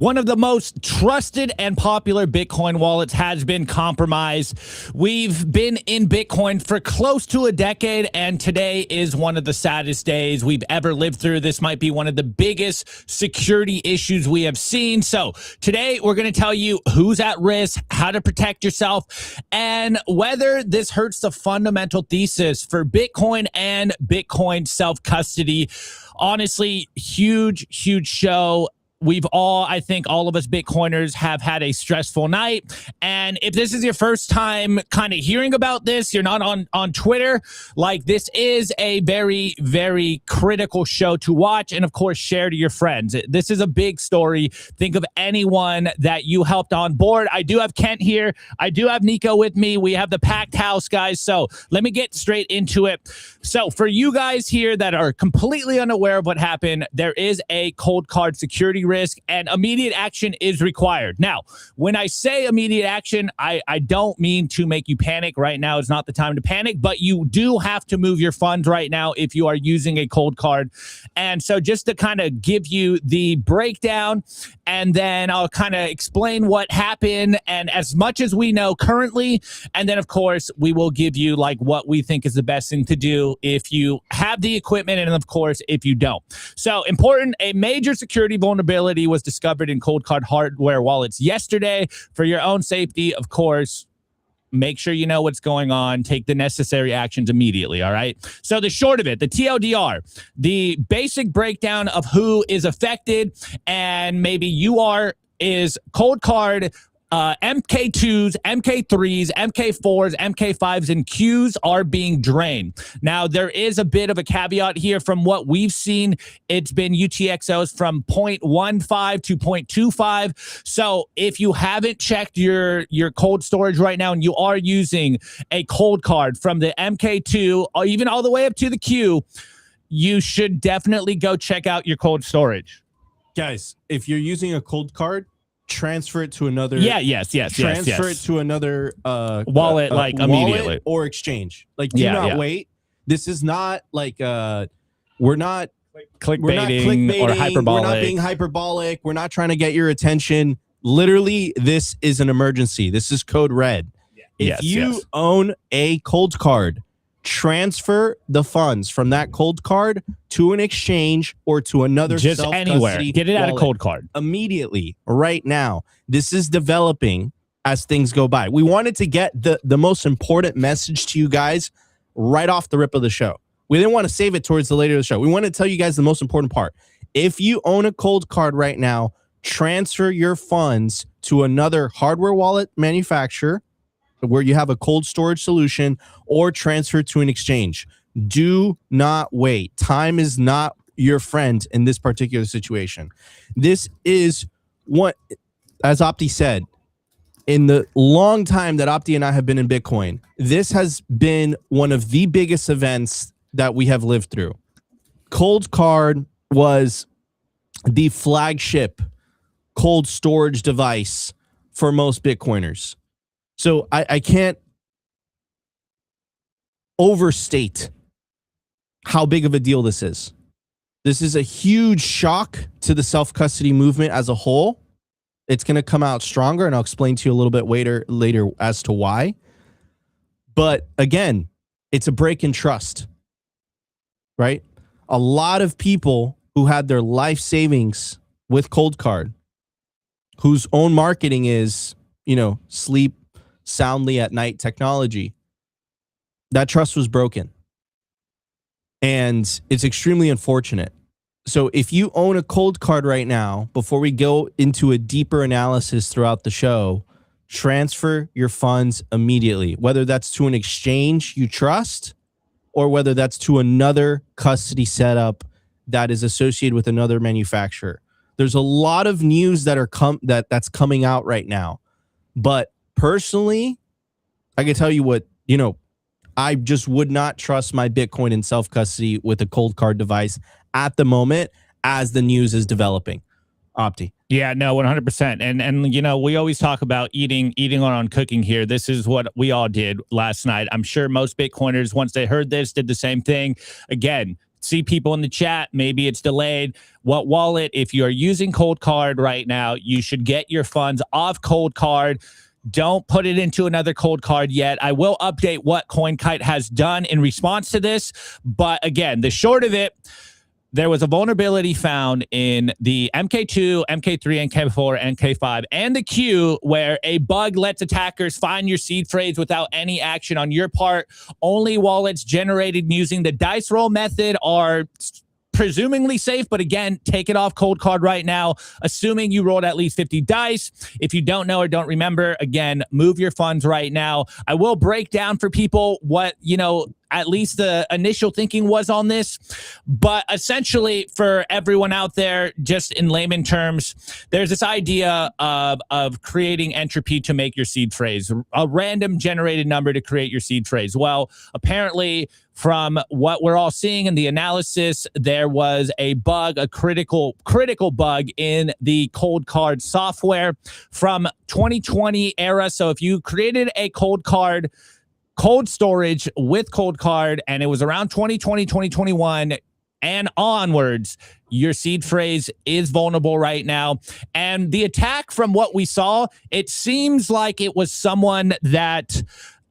One of the most trusted and popular Bitcoin wallets has been compromised. We've been in Bitcoin for close to a decade, and today is one of the saddest days we've ever lived through. This might be one of the biggest security issues we have seen. So today we're going to tell you who's at risk, how to protect yourself, and whether this hurts the fundamental thesis for Bitcoin and Bitcoin self-custody. Honestly, huge show. We've all, I think all of us Bitcoiners have had a stressful night. And if this is your first time kind of hearing about this, you're not on Twitter, like this is a very critical show to watch and of course share to your friends. This is a big story. Think of anyone that you helped on board. I do have Kent here. I do have Nico with me. We have the packed house, guys. So let me get straight into it. So for you guys here that are completely unaware of what happened, there is a cold card security risk and immediate action is required. Now, when I say immediate action, I don't mean to make you panic. Right now is not the time to panic, but you do have to move your funds right now if you are using a cold card. And so just to kind of give you the breakdown, and then I'll kind of explain what happened and as much as we know currently. And then of course, we will give you like what we think is the best thing to do if you have the equipment and of course, if you don't. So important, a major security vulnerability was discovered in cold card hardware wallets yesterday. For your own safety, of course, make sure you know what's going on. Take the necessary actions immediately, all right? So the short of it, the TLDR, the basic breakdown of who is affected, and maybe you are, is cold card MK2s, MK3s, MK4s, MK5s, and Qs are being drained. Now, there is a bit of a caveat here. From what we've seen, it's been UTXOs from 0.15 to 0.25. So if you haven't checked your cold storage right now and you are using a cold card from the MK2 or even all the way up to the Q, you should definitely go check out your cold storage. Guys, if you're using a cold card, transfer it to another transfer it to another wallet, like immediately, wallet or exchange. Like do not wait. This is not like we're not clickbaiting or hyperbolic. We're not being hyperbolic. We're not trying to get your attention. Literally, this is an emergency. This is code red. If you own a cold card, transfer the funds from that cold card to an exchange or to another just anywhere. Get it out of cold card immediately, right now. This is developing as things go by. We wanted to get the most important message to you guys right off the rip of the show. We didn't want to save it towards the later of the show. We want to tell you guys the most important part. If you own a cold card right now, transfer your funds to another hardware wallet manufacturer where you have a cold storage solution, or transfer to an exchange. Do not wait. Time is not your friend in this particular situation. This is what, as Opti said, in the long time that Opti and I have been in Bitcoin, this has been one of the biggest events that we have lived through. Cold card was the flagship cold storage device for most Bitcoiners. So I can't overstate how big of a deal this is. This is a huge shock to the self-custody movement as a whole. It's going to come out stronger, and I'll explain to you a little bit later as to why. But again, it's a break in trust, right? A lot of people who had their life savings with cold card, whose own marketing is, sleep soundly at night technology, that trust was broken. And it's extremely unfortunate. So if you own a cold card right now, before we go into a deeper analysis throughout the show, transfer your funds immediately, whether that's to an exchange you trust or whether that's to another custody setup that is associated with another manufacturer. There's a lot of news that that's coming out right now. But personally, I can tell you what, I just would not trust my Bitcoin in self-custody with a cold card device at the moment as the news is developing. Opti. Yeah, no, 100%. And we always talk about eating on cooking here. This is what we all did last night. I'm sure most Bitcoiners, once they heard this, did the same thing. Again, see people in the chat, maybe it's delayed. What wallet? If you're using COLDCARD right now, you should get your funds off COLDCARD. Don't put it into another COLDCARD yet. I will update what CoinKite has done in response to this. But again, the short of it, there was a vulnerability found in the MK2, MK3, MK4, MK5, and the Q where a bug lets attackers find your seed phrase without any action on your part. Only wallets generated using the dice roll method are presumably safe, but again, take it off COLDCARD right now, assuming you rolled at least 50 dice. If you don't know or don't remember, again, move your funds right now. I will break down for people what, at least the initial thinking was on this. But essentially, for everyone out there, just in layman terms, there's this idea of creating entropy to make your seed phrase, a random generated number to create your seed phrase. Well, apparently, from what we're all seeing in the analysis, there was a bug, a critical bug in the COLDCARD software from 2020 era. So if you created a COLDCARD cold storage with COLDCARD and it was around 2020, 2021 and onwards, your seed phrase is vulnerable right now. And the attack, from what we saw, it seems like it was someone that,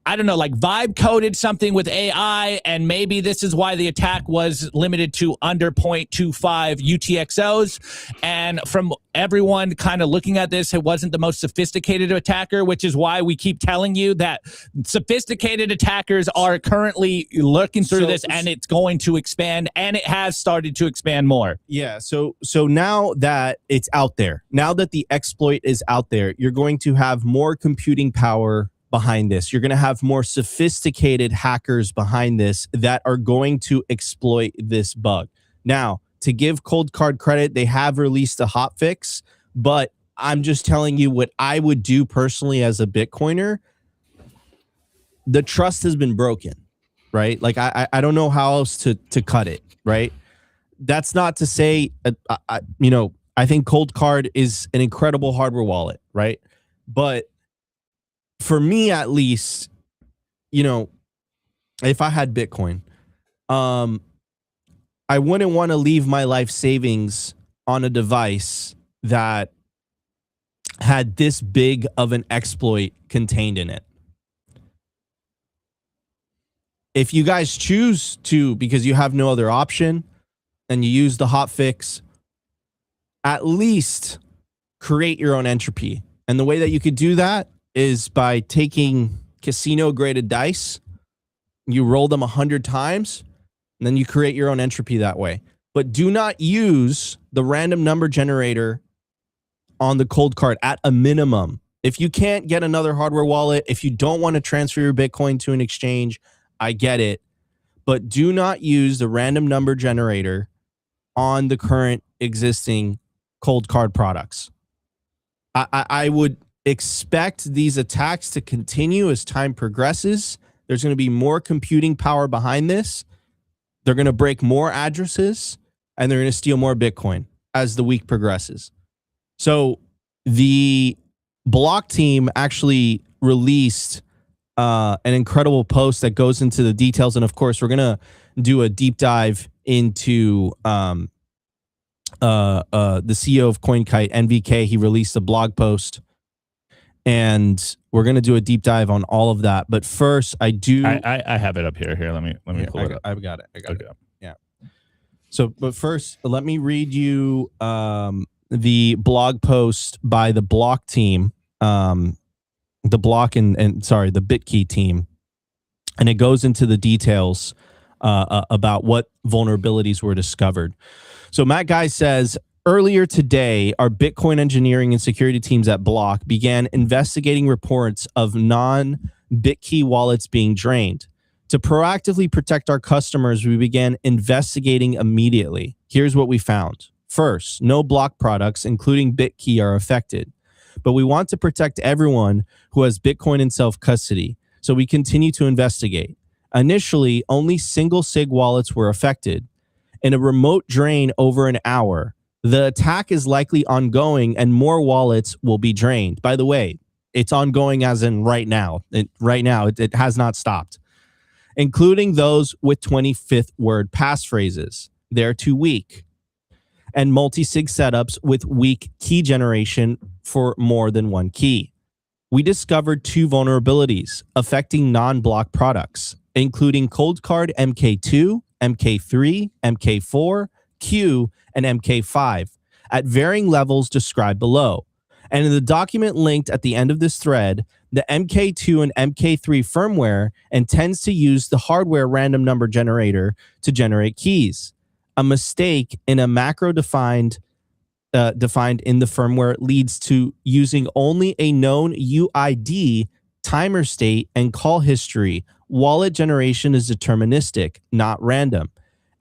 I don't know, like vibe coded something with AI, and maybe this is why the attack was limited to under 0.25 UTXOs. And from everyone kind of looking at this, it wasn't the most sophisticated attacker, which is why we keep telling you that sophisticated attackers are currently looking through this, and it's going to expand, and it has started to expand more. Yeah, so now that it's out there, now that the exploit is out there, you're going to have more computing power behind this. You're going to have more sophisticated hackers behind this that are going to exploit this bug. Now, to give COLDCARD credit, they have released a hotfix, but I'm just telling you what I would do personally as a Bitcoiner. The trust has been broken, right? Like I don't know how else to cut it, right? That's not to say, I think COLDCARD is an incredible hardware wallet, right? But for me, at least, if I had Bitcoin, I wouldn't want to leave my life savings on a device that had this big of an exploit contained in it. If you guys choose to, because you have no other option, and you use the hotfix, at least create your own entropy. And the way that you could do that is by taking casino graded dice, you roll them 100 times, and then you create your own entropy that way. But do not use the random number generator on the COLDCARD at a minimum. If you can't get another hardware wallet, if you don't want to transfer your Bitcoin to an exchange, I get it. But do not use the random number generator on the current existing COLDCARD products. I would expect these attacks to continue as time progresses. There's going to be more computing power behind this. They're going to break more addresses, and they're going to steal more Bitcoin as the week progresses. So the block team actually released an incredible post that goes into the details. And of course, we're going to do a deep dive into the CEO of CoinKite, NVK. He released a blog post, and we're going to do a deep dive on all of that. But first, I have it up here. Let me pull it up. I've got it. Okay. Yeah. So, but first, let me read you the blog post by the block team, the BitKey team, and it goes into the details about what vulnerabilities were discovered. So Matt Guy says, earlier today, our Bitcoin engineering and security teams at Block began investigating reports of non-BitKey wallets being drained. To proactively protect our customers, we began investigating immediately. Here's what we found. First, no Block products, including BitKey, are affected. But we want to protect everyone who has Bitcoin in self-custody, so we continue to investigate. Initially, only single SIG wallets were affected. In a remote drain over an hour, the attack is likely ongoing and more wallets will be drained. By the way, it's ongoing as in right now. It has not stopped. including those with 25th word passphrases. They're too weak. And multi-sig setups with weak key generation for more than one key. We discovered 2 vulnerabilities affecting non-block products, including COLDCARD MK2, MK3, MK4, Q, and MK5 at varying levels described below. And in the document linked at the end of this thread, the MK2 and MK3 firmware intends to use the hardware random number generator to generate keys. A mistake in a macro defined in the firmware leads to using only a known UID, timer state, and call history. Wallet generation is deterministic, not random.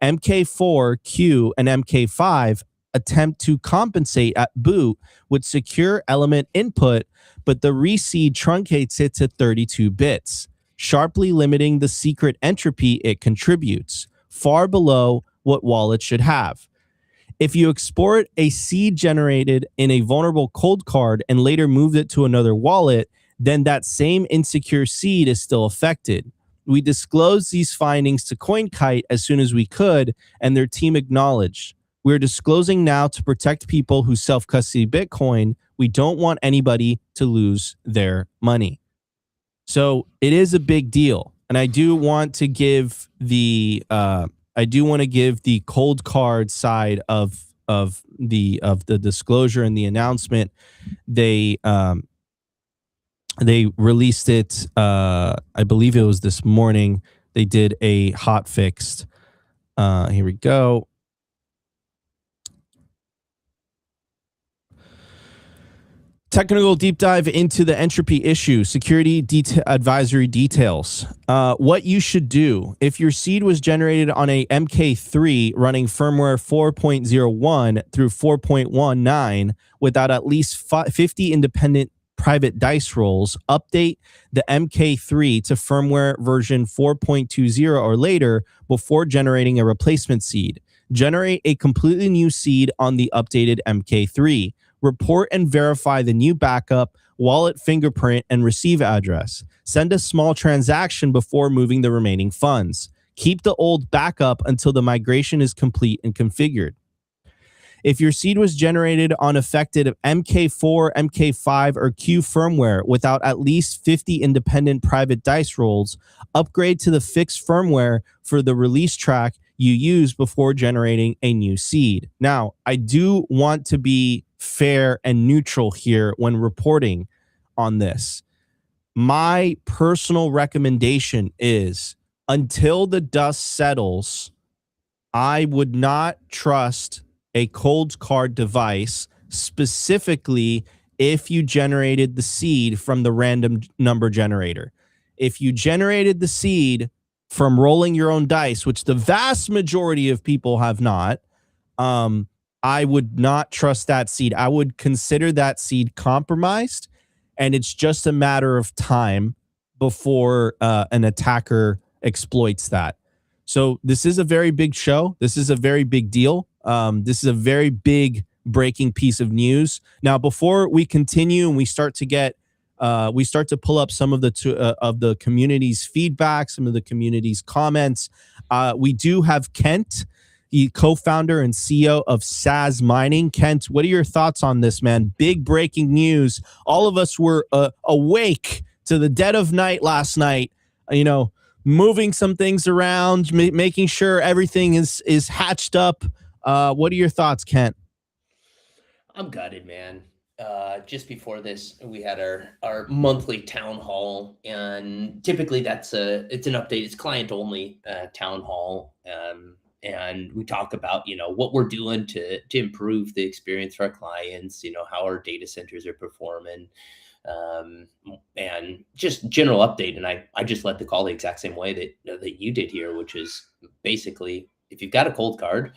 MK4, Q, and MK5 attempt to compensate at boot with secure element input, but the reseed truncates it to 32 bits, sharply limiting the secret entropy it contributes, far below what wallets should have. If you export a seed generated in a vulnerable cold card and later move it to another wallet, then that same insecure seed is still affected. We disclosed these findings to CoinKite as soon as we could, and their team acknowledged. We're disclosing now to protect people who self-custody Bitcoin. We don't want anybody to lose their money. So it is a big deal. And I do want to give the cold card side of the disclosure and the announcement. They released it. I believe it was this morning. They did a hot fixed. Here we go. Technical deep dive into the entropy issue, security advisory details. What you should do if your seed was generated on a MK3 running firmware 4.01 through 4.19 without at least 50 independent private dice rolls, update the MK3 to firmware version 4.20 or later before generating a replacement seed. Generate a completely new seed on the updated MK3. Report and verify the new backup, wallet fingerprint, and receive address. Send a small transaction before moving the remaining funds. Keep the old backup until the migration is complete and configured. If your seed was generated on affected MK4, MK5, or Q firmware without at least 50 independent private dice rolls, upgrade to the fixed firmware for the release track you use before generating a new seed. Now, I do want to be fair and neutral here when reporting on this. My personal recommendation is until the dust settles, I would not trust a cold card device, specifically if you generated the seed from the random number generator. If you generated the seed from rolling your own dice, which the vast majority of people have not, I would not trust that seed. I would consider that seed compromised, and it's just a matter of time before an attacker exploits that. So this is a very big show. This is a very big deal. This is a very big breaking piece of news. Now, before we continue and we start to pull up some of the community's feedback, some of the community's comments, we do have Kent, the co-founder and CEO of SAS Mining. Kent, what are your thoughts on this, man? Big breaking news. All of us were awake to the dead of night last night, moving some things around, making sure everything is hatched up. What are your thoughts, Kent? I'm gutted, man. Just before this, we had our monthly town hall, and typically it's an update. It's client only town hall. And we talk about, what we're doing to improve the experience for our clients, how our data centers are performing, and just general update. And I just led the call the exact same way that you did here, which is basically, if you've got a cold card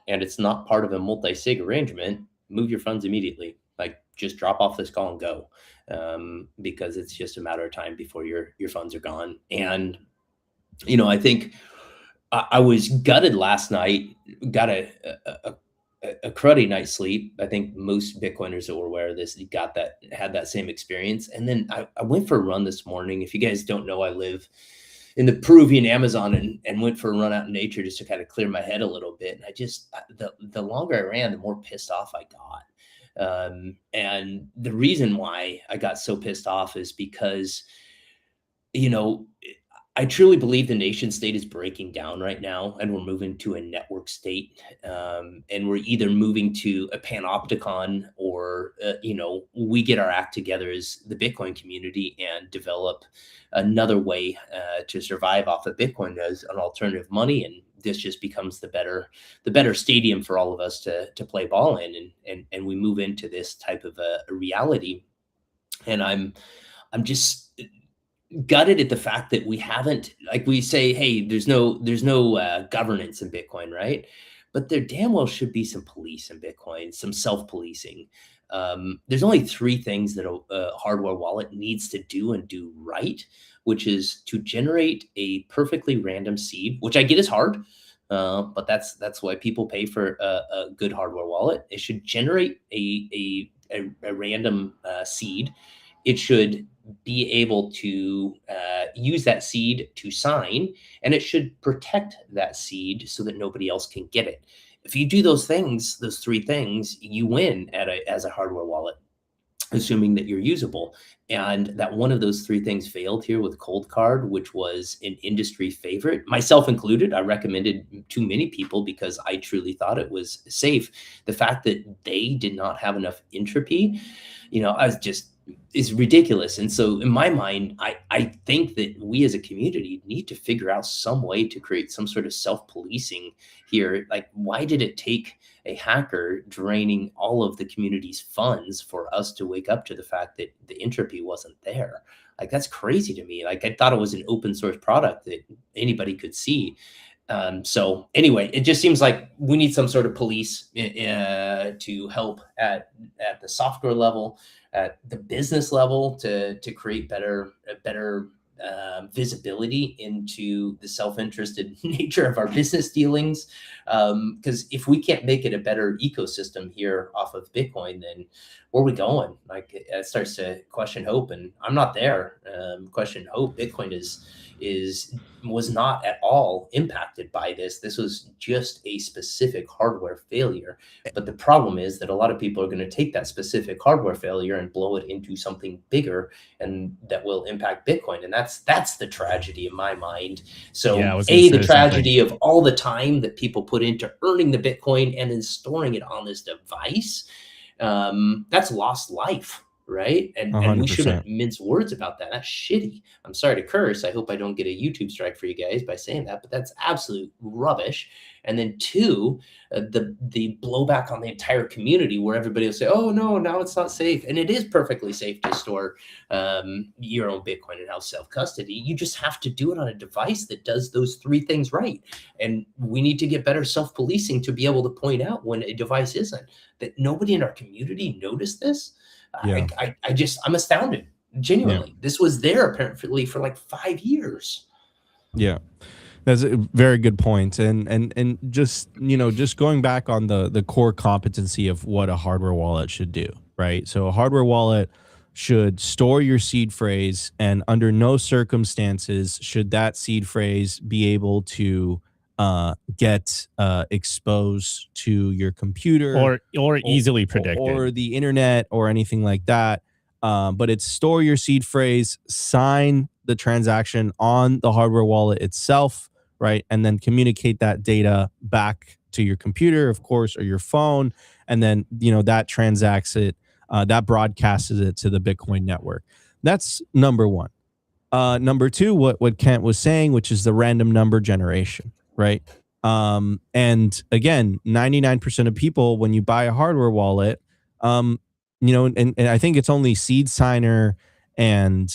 and it's not part of a multi-sig arrangement, move your funds immediately. Like, just drop off this call and go, because it's just a matter of time before your funds are gone. And, I think I was gutted last night, got a cruddy night's sleep. I think most Bitcoiners that were aware of this had that same experience. And then I went for a run this morning. If you guys don't know, I live in the Peruvian Amazon and went for a run out in nature just to kind of clear my head a little bit. And I just, the longer I ran, the more pissed off I got. And the reason why I got so pissed off is because, you know, I truly believe the nation state is breaking down right now, and we're moving to a network state. And we're either moving to a panopticon or, you know, we get our act together as the Bitcoin community and develop another way to survive off of Bitcoin as an alternative money. And this just becomes the better stadium for all of us to play ball in. And we move into this type of a reality. And I'm just gutted at the fact that we haven't, like we say, hey, there's no governance in Bitcoin, right? But there damn well should be some police in Bitcoin, some self-policing. There's only 3 things that a hardware wallet needs to do and do right, which is to generate a perfectly random seed, which I get is hard, but that's why people pay for a good hardware wallet. It should generate a random seed. It should be able to use that seed to sign, and it should protect that seed so that nobody else can get it. If you do those things, those 3 things, you win as a hardware wallet, assuming that you're usable. And that one of those 3 things failed here with COLDCARD, which was an industry favorite, myself included. I recommended to many people because I truly thought it was safe. The fact that they did not have enough entropy, you know, is ridiculous. And so in my mind, I think that we as a community need to figure out some way to create some sort of self-policing here. Like, why did it take a hacker draining all of the community's funds for us to wake up to the fact that the entropy wasn't there? Like, that's crazy to me. Like, I thought it was an open source product that anybody could see. So anyway, it just seems like we need some sort of police to help at the software level, at the business level, to create better visibility into the self-interested nature of our business dealings. Because if we can't make it a better ecosystem here off of Bitcoin, then where are we going? Like, it starts to question hope, and I'm not there. Question hope. Bitcoin was not at all impacted by this. This was just a specific hardware failure. But the problem is that a lot of people are going to take that specific hardware failure and blow it into something bigger, and that will impact Bitcoin. And that's the tragedy in my mind. So Yeah, the tragedy of all the time that people put into earning the Bitcoin and then storing it on this device, that's lost life. Right. And we 100%. shouldn't mince words about that. That's shitty. I'm sorry to curse. I hope I don't get a YouTube strike for you guys by saying that, but that's absolute rubbish. And then 2, the blowback on the entire community, where everybody will say, oh no, now it's not safe. And it is perfectly safe to store your own Bitcoin and have self-custody. You just have to do it on a device that does those 3 things right. And we need to get better self-policing to be able to point out when a device isn't. That nobody in our community noticed this. Yeah. I'm astounded. Genuinely. Yeah. This was there apparently for like 5 years. Yeah. That's a very good point. And just, you know, just going back on the core competency of what a hardware wallet should do, right? So a hardware wallet should store your seed phrase, and under no circumstances should that seed phrase be able to get exposed to your computer or easily predicted, or the internet or anything like that. But it's store your seed phrase, sign the transaction on the hardware wallet itself, right? And then communicate that data back to your computer, of course, or your phone. And then, you know, that transacts it, that broadcasts it to the Bitcoin network. That's number 1. Number 2, what Kent was saying, which is the random number generation, right? And again, 99% of people, when you buy a hardware wallet, you know, and I think it's only Seed Signer and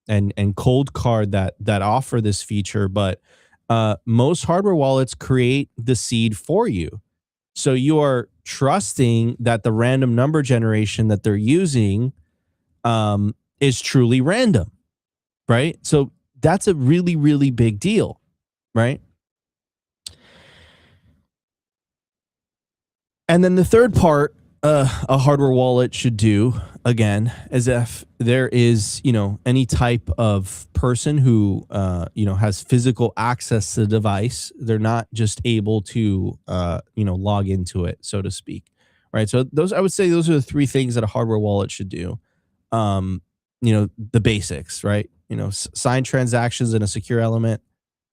COLDCARD that offer this feature, but most hardware wallets create the seed for you. So you are trusting that the random number generation that they're using is truly random, right? So that's a really, really big deal, right? And then the third part a hardware wallet should do again, as if there is, any type of person who, has physical access to the device. They're not just able to, log into it, so to speak. Right. So I would say those are the three things that a hardware wallet should do. The basics, right? Sign transactions in a secure element,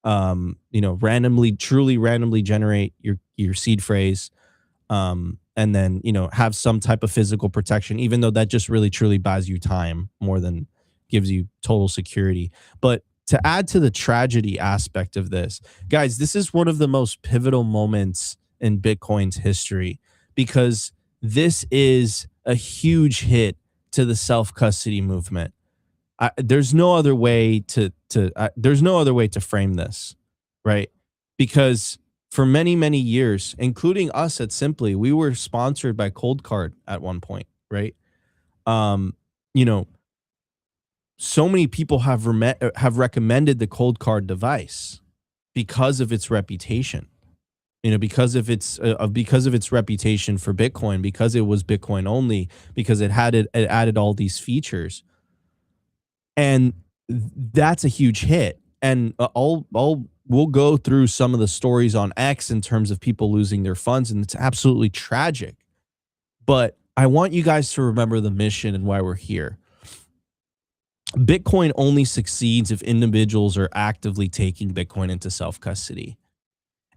truly randomly generate your seed phrase, and then have some type of physical protection, even though that just really truly buys you time more than gives you total security. But to add to the tragedy aspect of this, guys, this is one of the most pivotal moments in Bitcoin's history, because this is a huge hit to the self-custody movement. There's no other way to frame this, right? Because for many, many years, including us at Simply, we were sponsored by COLDCARD at one point, right? So many people have recommended the COLDCARD device because of its reputation. Because of its reputation for Bitcoin, because it was Bitcoin only, because it added all these features, and that's a huge hit. And we'll go through some of the stories on X in terms of people losing their funds, and it's absolutely tragic. But I want you guys to remember the mission and why we're here. Bitcoin only succeeds if individuals are actively taking Bitcoin into self-custody.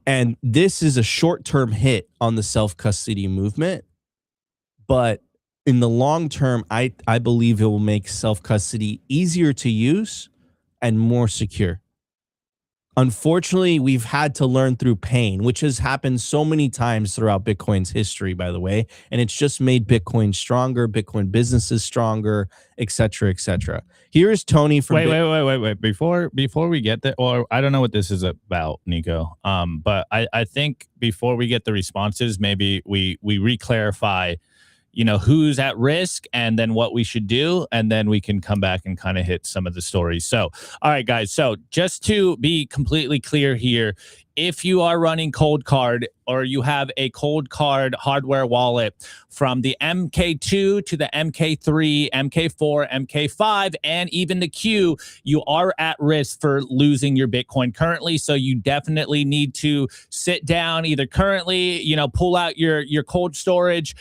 And this is a short-term hit on the self-custody movement, but in the long term, I believe it will make self-custody easier to use and more secure. Unfortunately, we've had to learn through pain, which has happened so many times throughout Bitcoin's history, by the way, and it's just made Bitcoin stronger, Bitcoin businesses stronger, et cetera, et cetera. Here's Tony from wait. Before we get there, or I don't know what this is about, Nico. But I think before we get the responses, maybe we re-clarify, who's at risk and then what we should do. And then we can come back and kind of hit some of the stories. So, all right, guys. So just to be completely clear here, if you are running COLDCARD or you have a COLDCARD hardware wallet from the MK2 to the MK3, MK4, MK5, and even the Q, you are at risk for losing your Bitcoin currently. So you definitely need to sit down either currently, pull out your cold storage,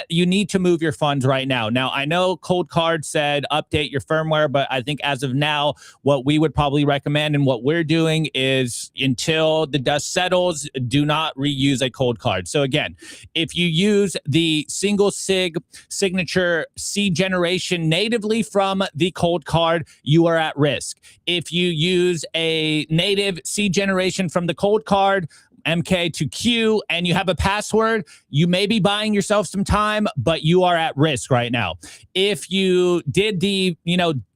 you need to move your funds right now. Now, I know COLDCARD said update your firmware, but I think as of now, what we would probably recommend and what we're doing is until the dust settles, do not reuse a COLDCARD. So again, if you use the single signature seed generation natively from the COLDCARD, you are at risk. If you use a native seed generation from the COLDCARD, MK to Q, and you have a password, you may be buying yourself some time, but you are at risk right now. If you did the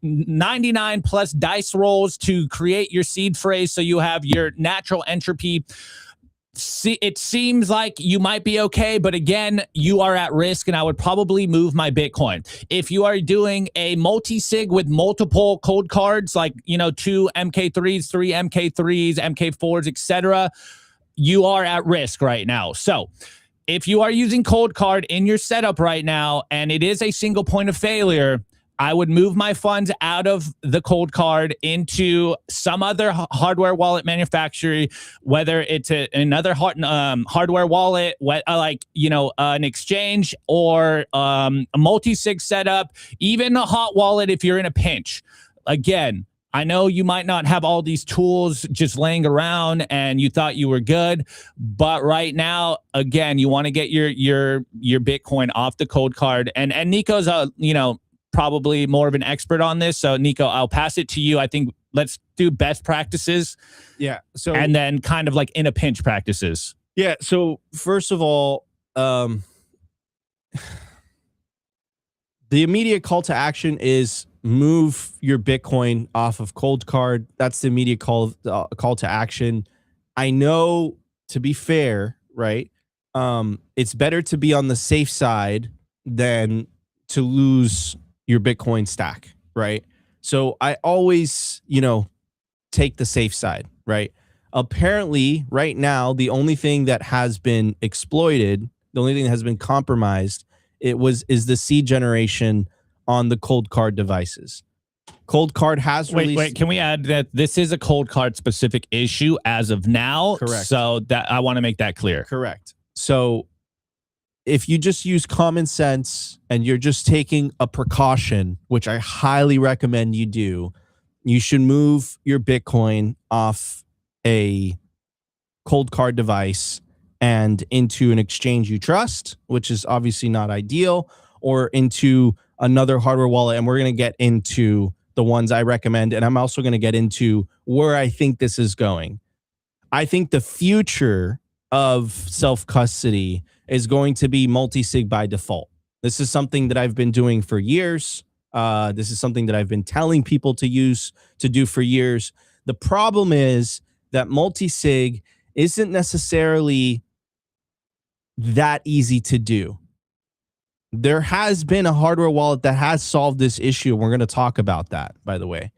99 plus dice rolls to create your seed phrase, so you have your natural entropy, it seems like you might be okay, but again, you are at risk, and I would probably move my Bitcoin. If you are doing a multi-sig with multiple COLDCARDs, like 2 MK3s, 3 MK3s, MK4s, etc., you are at risk right now. So if you are using COLDCARD in your setup right now and it is a single point of failure, I would move my funds out of the COLDCARD into some other hardware wallet manufacturer, whether it's another hardware wallet, an exchange, or a multi-sig setup, even a hot wallet if you're in a pinch. Again, I know you might not have all these tools just laying around and you thought you were good, but right now, again, you want to get your Bitcoin off the COLDCARD. And Nico's probably more of an expert on this. So Nico, I'll pass it to you. I think let's do best practices. Yeah. So and then kind of like in a pinch practices. Yeah. So first of all, the immediate call to action is move your Bitcoin off of COLDCARD. That's the immediate call to action. I know, to be fair, right? It's better to be on the safe side than to lose your Bitcoin stack, right? So I always, take the safe side, right? Apparently, right now, the only thing that has been exploited, the only thing that has been compromised is the seed generation on the COLDCARD devices. COLDCARD has released. Wait, can we add that this is a COLDCARD specific issue as of now? Correct. So that I want to make that clear. Correct. So if you just use common sense and you're just taking a precaution, which I highly recommend you do, you should move your Bitcoin off a COLDCARD device and into an exchange you trust, which is obviously not ideal, or into another hardware wallet. And we're going to get into the ones I recommend. And I'm also going to get into where I think this is going. I think the future of self-custody is going to be multi-sig by default. This is something that I've been doing for years. This is something that I've been telling people to do for years. The problem is that multi-sig isn't necessarily that easy to do. There has been a hardware wallet that has solved this issue. We're going to talk about that, by the way.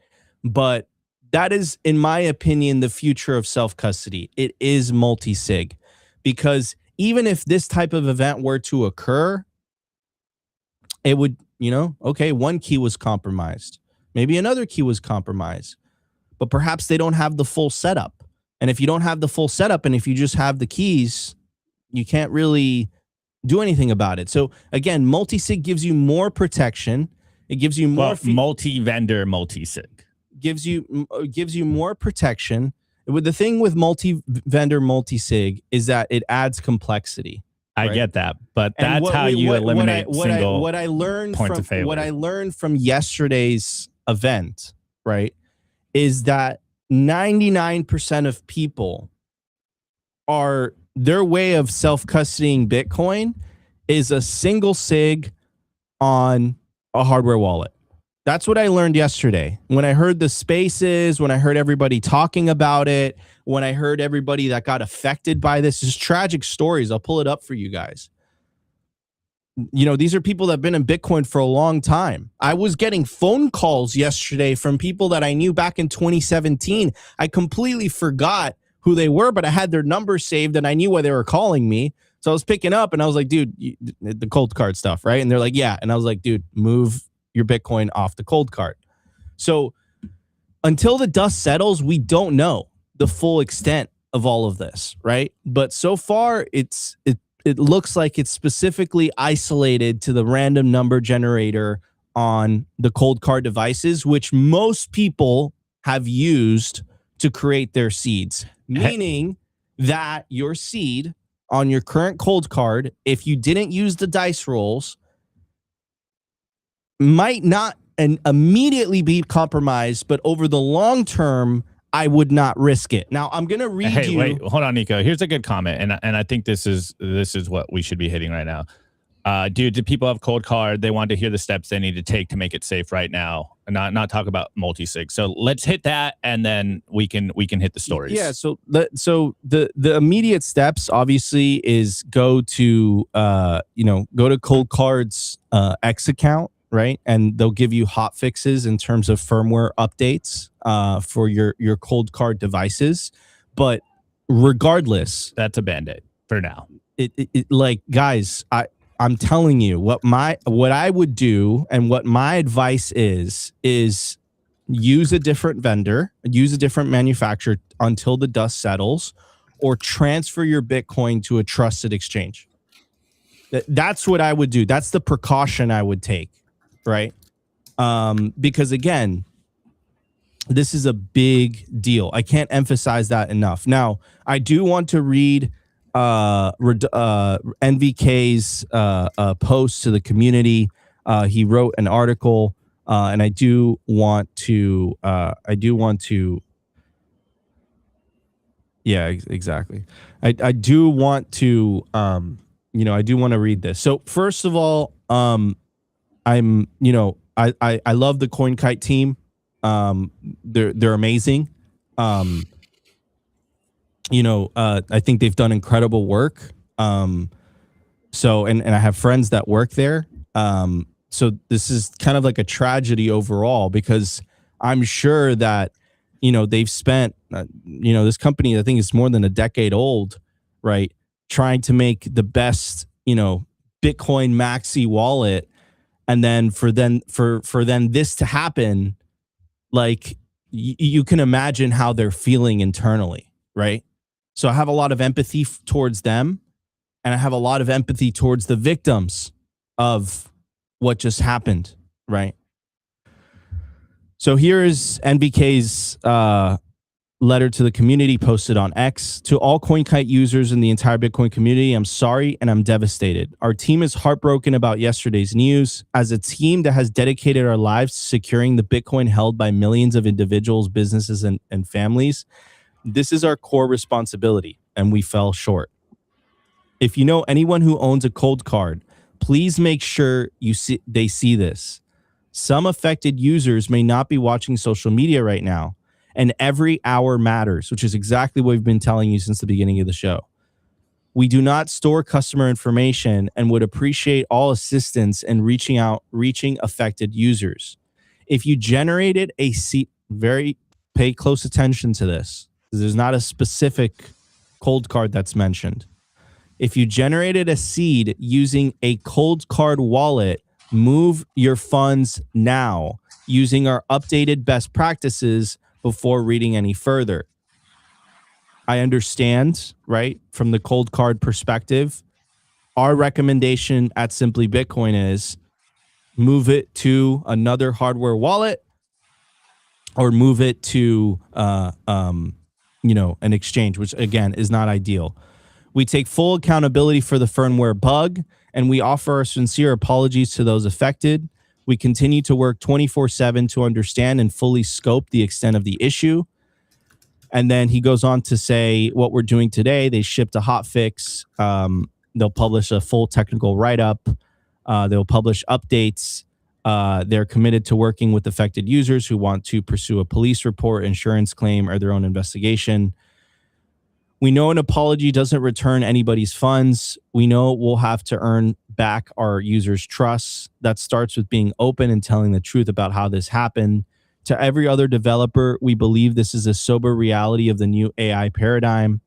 But that is, in my opinion, the future of self-custody. It is multi-sig. Because even if this type of event were to occur, it would, okay, one key was compromised. Maybe another key was compromised. But perhaps they don't have the full setup. And if you don't have the full setup, and if you just have the keys, you can't really do anything about it. So again, multi-sig gives you more protection. It gives you more multi-vendor multi-sig gives you more protection. With the thing with multi-vendor multi-sig is that it adds complexity. I get that, but that's how you eliminate what I learned points of failure. What I learned from yesterday's event, right, is that 99% of people are their way of self-custodying Bitcoin is a single sig on a hardware wallet. That's what I learned yesterday. When I heard the spaces, when I heard everybody talking about it, when I heard everybody that got affected by this, is tragic stories. I'll pull it up for you guys. These are people that have been in Bitcoin for a long time. I was getting phone calls yesterday from people that I knew back in 2017. I completely forgot who they were, but I had their number saved and I knew why they were calling me. So I was picking up and I was like, dude, the COLDCARD stuff, right? And they're like, yeah. And I was like, dude, move your Bitcoin off the COLDCARD. So until the dust settles, we don't know the full extent of all of this, right? But so far, it looks like it's specifically isolated to the random number generator on the COLDCARD devices, which most people have used to create their seeds. Meaning that your seed on your current COLDCARD, if you didn't use the dice rolls, might not immediately be compromised, but over the long term, I would not risk it. Now, I'm going to read you. Wait, hold on, Nico. Here's a good comment, and I think this is what we should be hitting right now. Dude, do people have COLDCARD? They want to hear the steps they need to take to make it safe right now, and not talk about multi-sig. So let's hit that, and then we can hit the stories. Yeah. So the immediate steps obviously is go to COLDCARD's X account, right, and they'll give you hot fixes in terms of firmware updates for your COLDCARD devices. But regardless, that's a band-aid for now. Guys, I'm telling you what I would do, and what my advice is use a different vendor, use a different manufacturer until the dust settles, or transfer your Bitcoin to a trusted exchange. That's what I would do. That's the precaution I would take, right? Because again, this is a big deal. I can't emphasize that enough. Now, I do want to read NVK's post to the community. He wrote an article, and I do want to yeah, exactly. I do want to I do want to read this. So first of all, I love the CoinKite team. They're amazing. I think they've done incredible work. So, and I have friends that work there. So this is kind of like a tragedy overall, because I'm sure that, they've spent, this company, I think it's more than a decade old, right, trying to make the best, Bitcoin maxi wallet, and then for this to happen, like you can imagine how they're feeling internally, right? So I have a lot of empathy towards them, and I have a lot of empathy towards the victims of what just happened, right? So here is NBK's letter to the community posted on X. To all CoinKite users and the entire Bitcoin community, I'm sorry and I'm devastated. Our team is heartbroken about yesterday's news. As a team that has dedicated our lives to securing the Bitcoin held by millions of individuals, businesses, and families, this is our core responsibility, and we fell short. If you know anyone who owns a cold card, please make sure they see this. Some affected users may not be watching social media right now, and every hour matters, which is exactly what we've been telling you since the beginning of the show. We do not store customer information and would appreciate all assistance in reaching affected users. If you generated a seed, pay close attention to this, because there's not a specific cold card that's mentioned. If you generated a seed using a cold card wallet, move your funds now using our updated best practices before reading any further. I understand, right, from the cold card perspective, our recommendation at Simply Bitcoin is move it to another hardware wallet or move it to an exchange, which again is not ideal. We take full accountability for the firmware bug, and we offer our sincere apologies to those affected. We continue to work 24/7 to understand and fully scope the extent of the issue. And then he goes on to say what we're doing today. They shipped a hot fix. They'll publish a full technical write-up. They'll publish updates. They're committed to working with affected users who want to pursue a police report, insurance claim, or their own investigation. We know an apology doesn't return anybody's funds. We know we'll have to earn back our users' trust. That starts with being open and telling the truth about how this happened. To every other developer, we believe this is a sober reality of the new AI paradigm.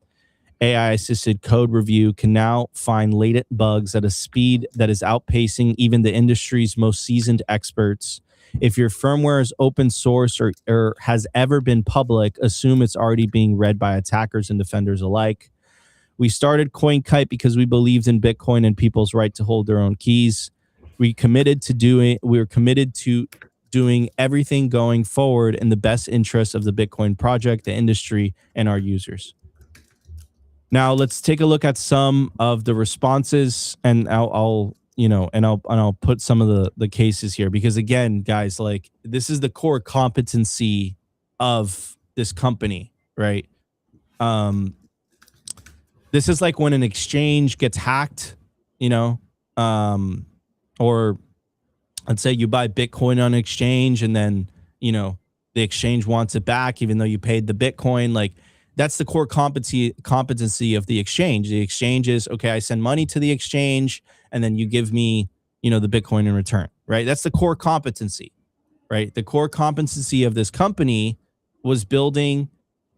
AI-assisted code review can now find latent bugs at a speed that is outpacing even the industry's most seasoned experts. If your firmware is open source or has ever been public, assume it's already being read by attackers and defenders alike. We started CoinKite because we believed in Bitcoin and people's right to hold their own keys. We're committed to doing everything going forward in the best interest of the Bitcoin project, the industry, and our users. Now let's take a look at some of the responses, and I'll put some of the cases here, because again, guys, like, this is the core competency of this company, right? This is like when an exchange gets hacked, or let's say you buy Bitcoin on an exchange and then, the exchange wants it back, even though you paid the Bitcoin. Like, that's the core competency of the exchange. The exchange is, okay, I send money to the exchange and then you give me, the Bitcoin in return, right? That's the core competency, right? The core competency of this company was building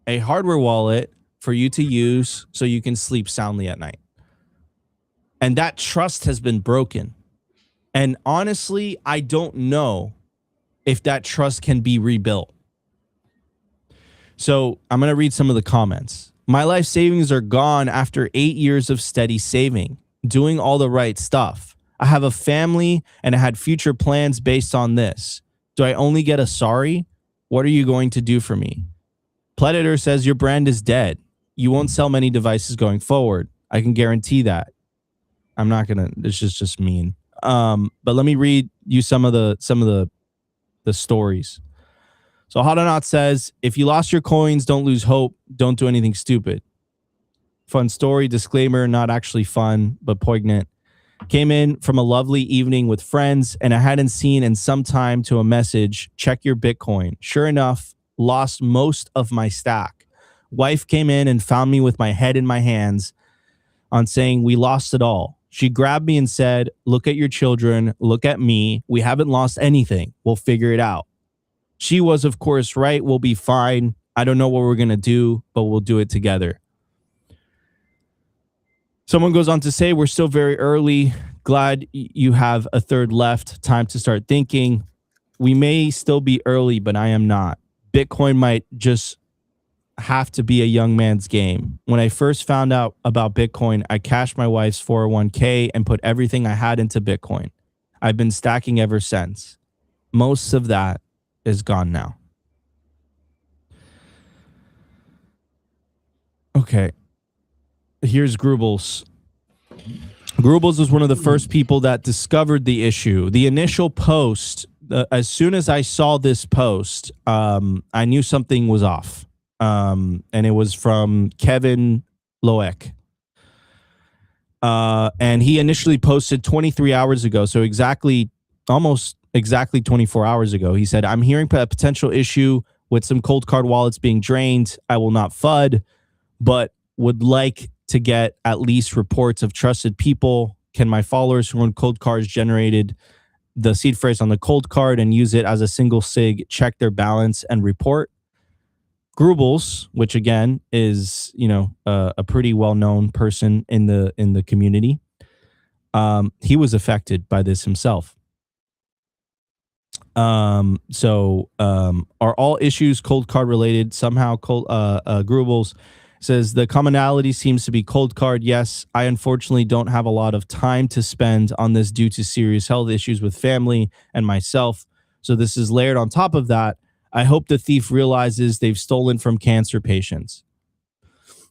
a hardware wallet for you to use so you can sleep soundly at night. And that trust has been broken. And honestly, I don't know if that trust can be rebuilt. So I'm going to read some of the comments. My life savings are gone after 8 years of steady saving, doing all the right stuff. I have a family and I had future plans based on this. Do I only get a sorry? What are you going to do for me? Predator says your brand is dead. You won't sell many devices going forward. I can guarantee that. I'm not going to, this is just mean. But let me read you some of the stories. So Hodonaut says, if you lost your coins, don't lose hope. Don't do anything stupid. Fun story, disclaimer, not actually fun, but poignant. Came in from a lovely evening with friends, and I hadn't seen in some time to a message, check your Bitcoin. Sure enough, lost most of my stack. Wife came in and found me with my head in my hands on saying, we lost it all. She grabbed me and said, look at your children, look at me. We haven't lost anything. We'll figure it out. She was, of course, right. We'll be fine. I don't know what we're going to do, but we'll do it together. Someone goes on to say, we're still very early. Glad you have a third left. Time to start thinking. We may still be early, but I am not. Bitcoin might just have to be a young man's game. When I first found out about Bitcoin, I cashed my wife's 401k and put everything I had into Bitcoin. I've been stacking ever since. Most of that is gone now. Okay. Here's Grubels. Grubels was one of the first people that discovered the issue. The initial post, as soon as I saw this post, I knew something was off. And it was from Kevin Loeck. And he initially posted 23 hours ago. So almost exactly 24 hours ago. He said, I'm hearing a potential issue with some cold card wallets being drained. I will not FUD, but would like to get at least reports of trusted people. Can my followers who own cold cards generated the seed phrase on the cold card and use it as a single sig, check their balance and report? Grubels, which again is, a pretty well-known person in the community, he was affected by this himself. So are all issues cold card related? Somehow Grubels says the commonality seems to be cold card. Yes, I unfortunately don't have a lot of time to spend on this due to serious health issues with family and myself. So this is layered on top of that. I hope the thief realizes they've stolen from cancer patients.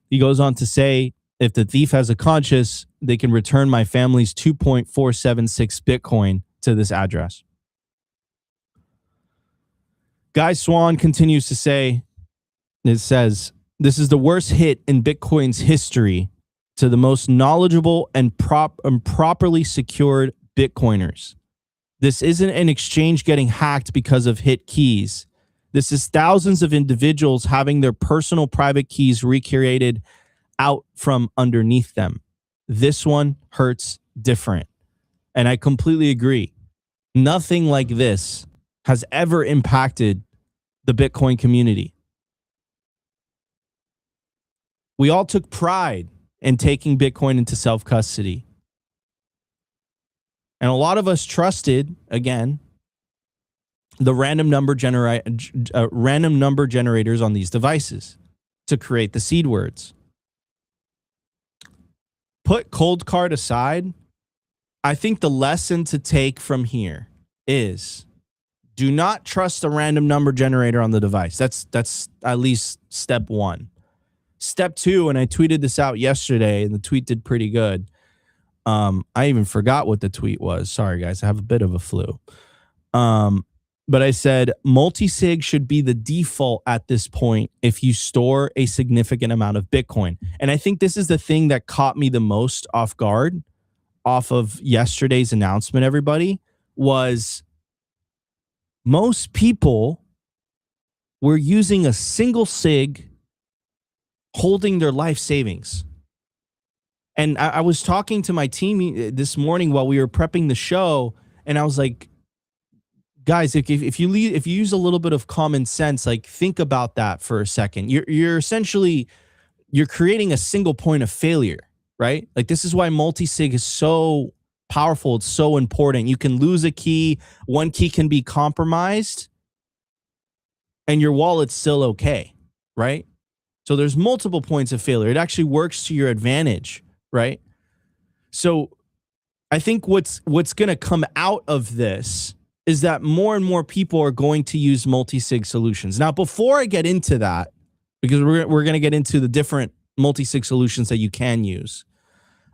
He goes on to say, if the thief has a conscience, they can return my family's 2.476 Bitcoin to this address. Guy Swan continues to say, it says, this is the worst hit in Bitcoin's history to the most knowledgeable and properly secured Bitcoiners. This isn't an exchange getting hacked because of hit keys. This is thousands of individuals having their personal private keys recreated out from underneath them. This one hurts different. And I completely agree. Nothing like this has ever impacted the Bitcoin community. We all took pride in taking Bitcoin into self-custody. And a lot of us trusted, again, the random number generators on these devices to create the seed words. Put cold card aside, I think the lesson to take from here is do not trust a random number generator on the device. That's at least step one. Step two, and I tweeted this out yesterday, and the tweet did pretty good. I even forgot what the tweet was. Sorry, guys. I have a bit of a flu. But I said multi-sig should be the default at this point if you store a significant amount of Bitcoin. And I think this is the thing that caught me the most off guard off of yesterday's announcement, everybody, was most people were using a single sig holding their life savings. And I was talking to my team this morning while we were prepping the show, and I was like, guys, if you use a little bit of common sense, like think about that for a second. You're essentially creating a single point of failure, right? Like this is why multi-sig is so powerful. It's so important. You can lose a key, one key can be compromised, and your wallet's still okay, right? So there's multiple points of failure. It actually works to your advantage, right? So I think what's going to come out of this is that more and more people are going to use multi-sig solutions. Now, before I get into that, because we're going to get into the different multi-sig solutions that you can use,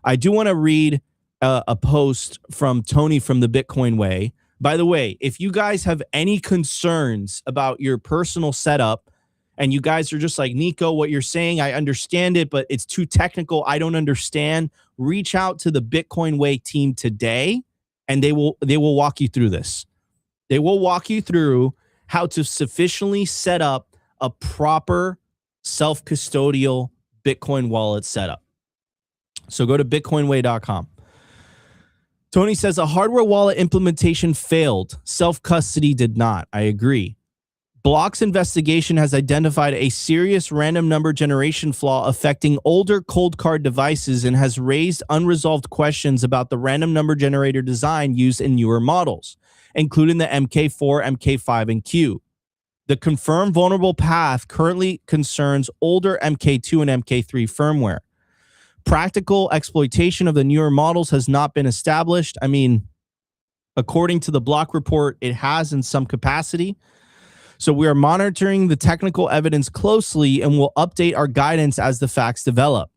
I do want to read a post from Tony from the Bitcoin Way. By the way, if you guys have any concerns about your personal setup, and you guys are just like, Nico, what you're saying, I understand it, but it's too technical, I don't understand, reach out to the Bitcoin Way team today, and they will walk you through this. They will walk you through how to sufficiently set up a proper self-custodial Bitcoin wallet setup. So go to bitcoinway.com. Tony says a hardware wallet implementation failed. Self-custody did not. I agree. Block's investigation has identified a serious random number generation flaw affecting older cold card devices and has raised unresolved questions about the random number generator design used in newer models, including the MK4, MK5, and Q. The confirmed vulnerable path currently concerns older MK2 and MK3 firmware. Practical exploitation of the newer models has not been established. I mean, according to the Block report, it has in some capacity. So we are monitoring the technical evidence closely and will update our guidance as the facts develop.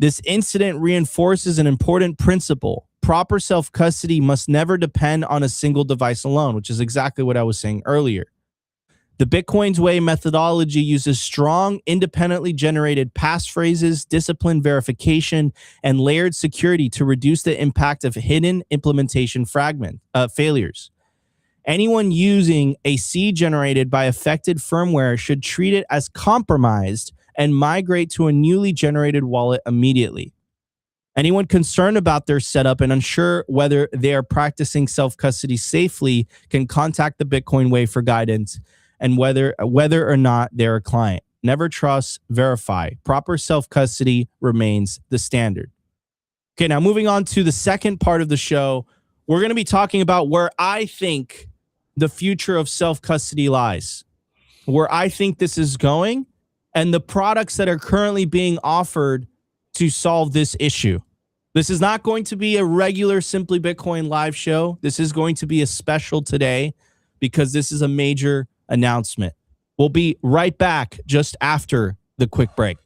This incident reinforces an important principle. Proper self-custody must never depend on a single device alone, which is exactly what I was saying earlier. The Bitcoin's Way methodology uses strong, independently generated passphrases, disciplined verification, and layered security to reduce the impact of hidden implementation failures. Anyone using a seed generated by affected firmware should treat it as compromised and migrate to a newly generated wallet immediately. Anyone concerned about their setup and unsure whether they are practicing self-custody safely can contact the Bitcoin Way for guidance and whether or not they're a client. Never trust, verify. Proper self-custody remains the standard. Okay, now moving on to the second part of the show, we're going to be talking about where I think the future of self-custody lies, where I think this is going, and the products that are currently being offered to solve this issue. This is not going to be a regular Simply Bitcoin live show. This is going to be a special today because this is a major announcement. We'll be right back just after the quick break.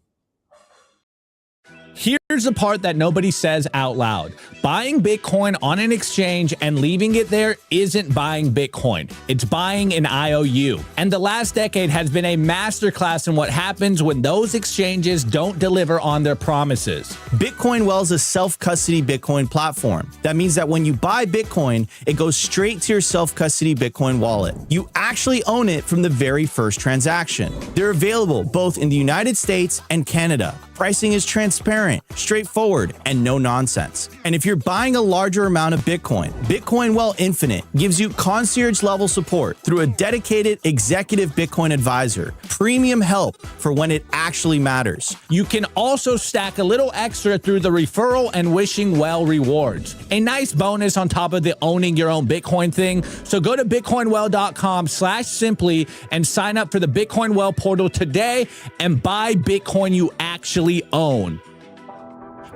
Here's the part that nobody says out loud. Buying Bitcoin on an exchange and leaving it there isn't buying Bitcoin. It's buying an IOU. And the last decade has been a masterclass in what happens when those exchanges don't deliver on their promises. Bitcoin Well is a self-custody Bitcoin platform. That means that when you buy Bitcoin, it goes straight to your self-custody Bitcoin wallet. You actually own it from the very first transaction. They're available both in the United States and Canada. Pricing is transparent, straightforward, and no nonsense. And if you're buying a larger amount of Bitcoin, Bitcoin Well Infinite gives you concierge-level support through a dedicated executive Bitcoin advisor, premium help for when it actually matters. You can also stack a little extra through the referral and wishing well rewards. A nice bonus on top of the owning your own Bitcoin thing. So go to bitcoinwell.com/simply and sign up for the Bitcoin Well portal today and buy Bitcoin you actually own.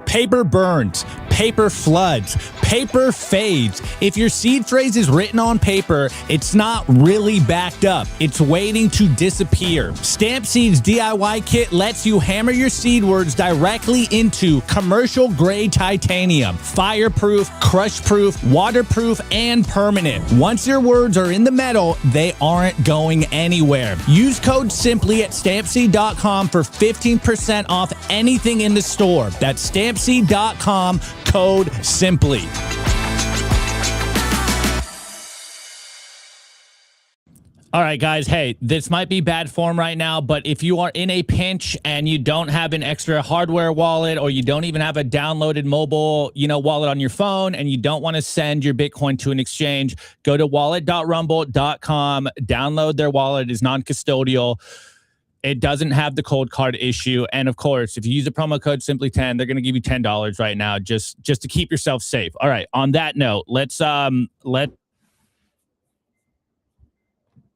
Paper burns, paper floods, paper fades. If your seed phrase is written on paper, it's not really backed up. It's waiting to disappear. Stampseed's DIY kit lets you hammer your seed words directly into commercial grade titanium. Fireproof, crush-proof, waterproof, and permanent. Once your words are in the metal, they aren't going anywhere. Use code SIMPLY at stampseed.com for 15% off anything in the store. That's stampseed.com, code SIMPLY. All right, guys. Hey, this might be bad form right now, but if you are in a pinch and you don't have an extra hardware wallet or you don't even have a downloaded mobile, wallet on your phone and you don't want to send your Bitcoin to an exchange, go to wallet.rumble.com, download their wallet. It is non-custodial. It doesn't have the cold card issue. And of course, if you use the promo code Simply10, they're going to give you $10 right now just to keep yourself safe. All right. On that note, let's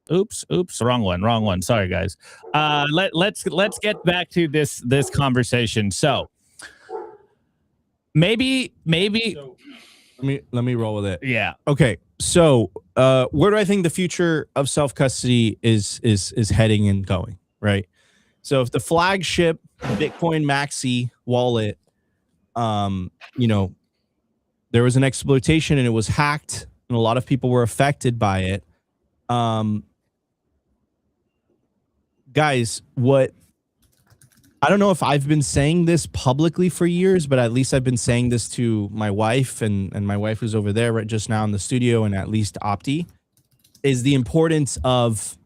Oops, wrong one. Sorry, guys. Let's get back to this conversation. So maybe so, let me roll with it. Yeah. Okay. So where do I think the future of self-custody is heading and going? Right. So if the flagship Bitcoin Maxi wallet, there was an exploitation and it was hacked and a lot of people were affected by it. Guys, I don't know if I've been saying this publicly for years, but at least I've been saying this to my wife and my wife who's over there right just now in the studio, and at least Opti, is the importance of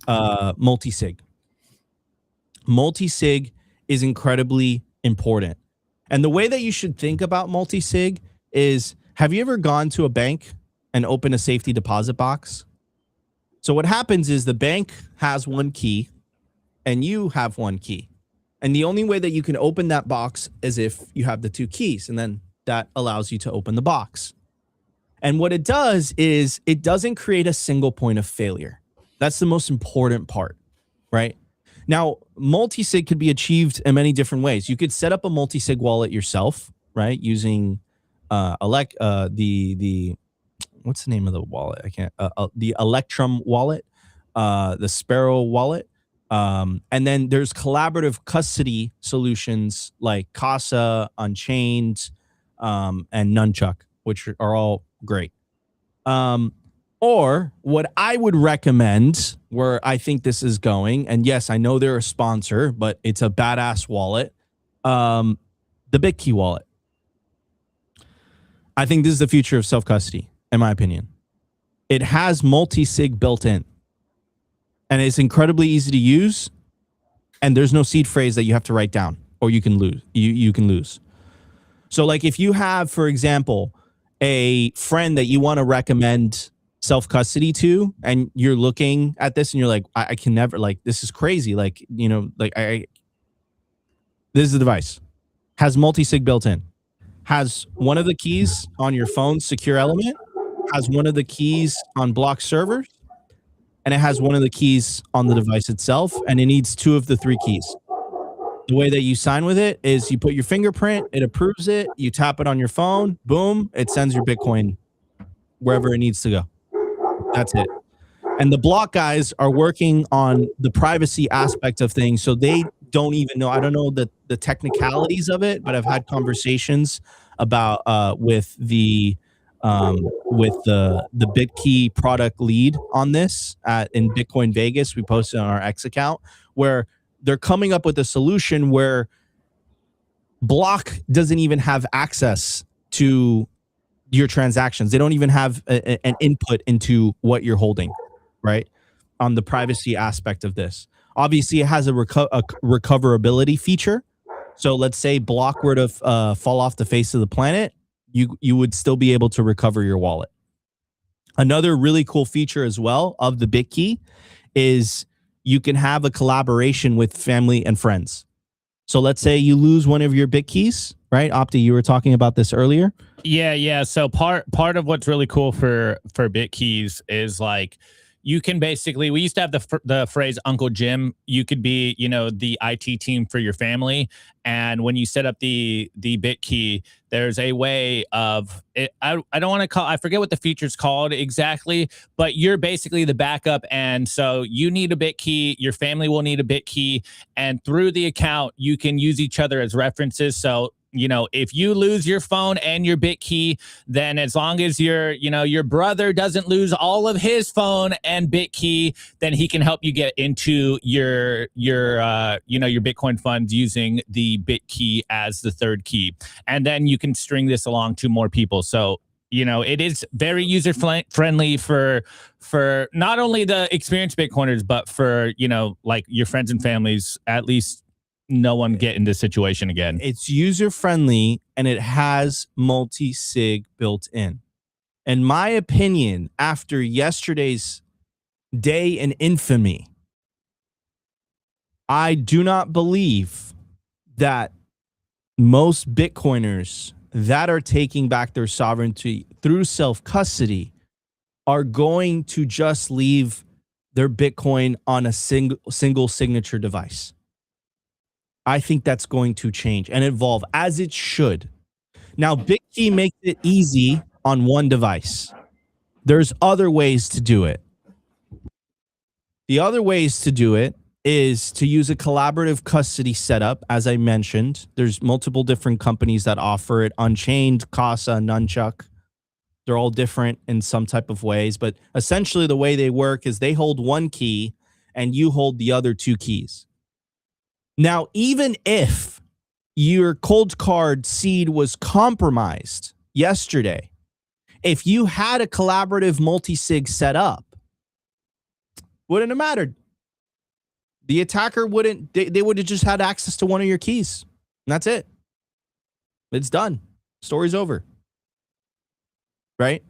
multi-sig. Multi-sig is incredibly important. And the way that you should think about multi-sig is, have you ever gone to a bank and opened a safety deposit box? So what happens is the bank has one key and you have one key. And the only way that you can open that box is if you have the two keys, and then that allows you to open the box. And what it does is it doesn't create a single point of failure. That's the most important part, right? Now, multi-sig could be achieved in many different ways. You could set up a multi-sig wallet yourself, right? Using the what's the name of the wallet? I can't the Electrum wallet, the Sparrow wallet. And then there's collaborative custody solutions like Casa, Unchained, and Nunchuck, which are all great. Or what I would recommend, where I think this is going, and yes, I know they're a sponsor, but it's a badass wallet, the BitKey wallet. I think this is the future of self-custody, in my opinion. It has multi-sig built in, and it's incredibly easy to use, and there's no seed phrase that you have to write down, or you can lose. You can lose. So like if you have, for example, a friend that you want to recommend self-custody to, and you're looking at this and you're like, I can never, like, this is crazy. Like, you know, like this is the device. Has multi-sig built in. Has one of the keys on your phone's secure element. Has one of the keys on block servers. And it has one of the keys on the device itself. And it needs two of the three keys. The way that you sign with it is you put your fingerprint, it approves it, you tap it on your phone, boom, it sends your Bitcoin wherever it needs to go. That's it. And the block guys are working on the privacy aspect of things, so they don't even know. I don't know the technicalities of it, but I've had conversations about with the BitKey product lead on this in Bitcoin Vegas. We posted on our X account where they're coming up with a solution where Block doesn't even have access to your transactions. They don't even have an input into what you're holding, right? On the privacy aspect of this. Obviously, it has a recoverability feature. So let's say Block were to fall off the face of the planet, you would still be able to recover your wallet. Another really cool feature as well of the BitKey is you can have a collaboration with family and friends. So let's say you lose one of your BitKeys, right? Opti, you were talking about this earlier. Yeah. So part of what's really cool for BitKeys is like you can basically, we used to have the phrase Uncle Jim. You could be, you know, the IT team for your family, and when you set up the BitKey, there's a way of it. I don't want to call, I forget what the feature's called exactly, but you're basically the backup, and so you need a BitKey, your family will need a BitKey, and through the account you can use each other as references. So you know, if you lose your phone and your BitKey, then as long as your brother doesn't lose all of his phone and BitKey, then he can help you get into your Bitcoin funds using the BitKey as the third key. And then you can string this along to more people. So, you know, it is very user friendly for not only the experienced Bitcoiners, but for, you know, like your friends and families, at least no one get in this situation again. It's user friendly and it has multi-sig built in. In my opinion, after yesterday's day in infamy, I do not believe that most Bitcoiners that are taking back their sovereignty through self-custody are going to just leave their Bitcoin on a single signature device. I think that's going to change and evolve as it should. Now, BitKey makes it easy on one device. There's other ways to do it. The other ways to do it is to use a collaborative custody setup. As I mentioned, there's multiple different companies that offer it. Unchained, Casa, Nunchuck. They're all different in some type of ways, but essentially the way they work is they hold one key and you hold the other two keys. Now, even if your COLDCARD seed was compromised yesterday, if you had a collaborative multi-sig set up, wouldn't have mattered. The attacker wouldn't, they would have just had access to one of your keys. And that's it. It's done. Story's over. Right?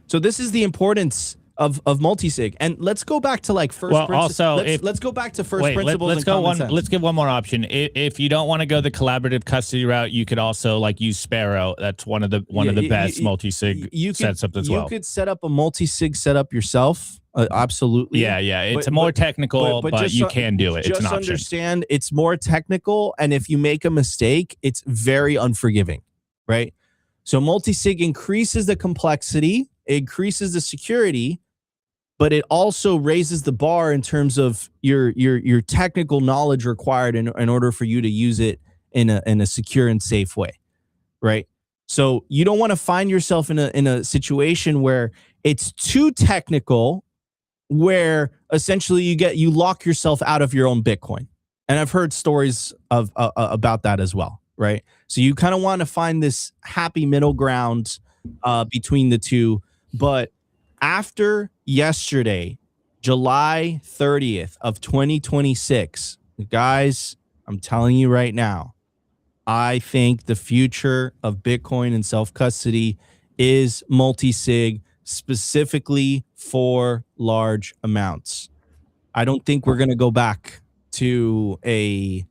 So this is the importance of multi-sig. And let's go back to like first principles. Also, let's go back to first principles. Let's give one more option. If you don't want to go the collaborative custody route, you could also like use Sparrow. That's one of the best multi-sig setups as well. You could set up a multi-sig setup yourself. Absolutely. Yeah. It's more technical, but you can do it. It's an option. Just understand it's more technical, and if you make a mistake, it's very unforgiving, right? So multi-sig increases the complexity, it increases the security, but it also raises the bar in terms of your technical knowledge required in order for you to use it in a secure and safe way, right? So you don't want to find yourself in a situation where it's too technical, where essentially you lock yourself out of your own Bitcoin. And I've heard stories of about that as well, right? So you kind of want to find this happy middle ground between the two. But after yesterday, July 30th of 2026, guys, I'm telling you right now, I think the future of Bitcoin and self-custody is multi-sig, specifically for large amounts. I don't think we're going to go back to a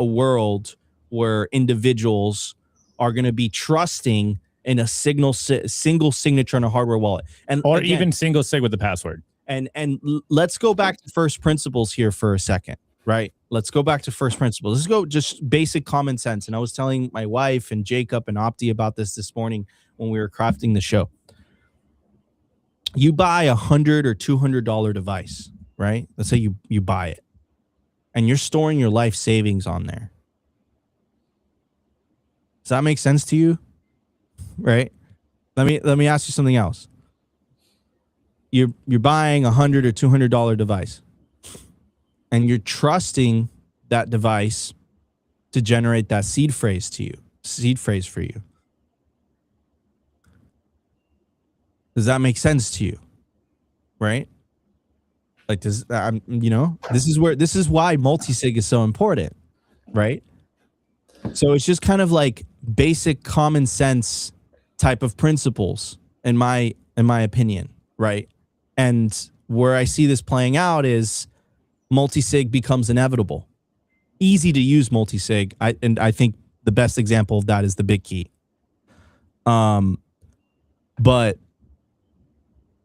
world where individuals are going to be trusting in a single signature on a hardware wallet, or again, even single sig with the password. And let's go back to first principles here for a second, right? Let's go back to first principles. Let's go just basic common sense. And I was telling my wife and Jacob and Opti about this morning when we were crafting the show. You buy $100 or $200 device, right? Let's say you buy it, and you're storing your life savings on there. Does that make sense to you? Right? Let me ask you something else. You're buying $100 or $200 device, and you're trusting that device to generate that seed phrase for you. Does that make sense to you? Right? Like, this is why multi-sig is so important, right? So it's just kind of like basic common sense type of principles in my opinion, right? And where I see this playing out is multi-sig becomes inevitable. Easy to use multi-sig. I think the best example of that is the BitKey. But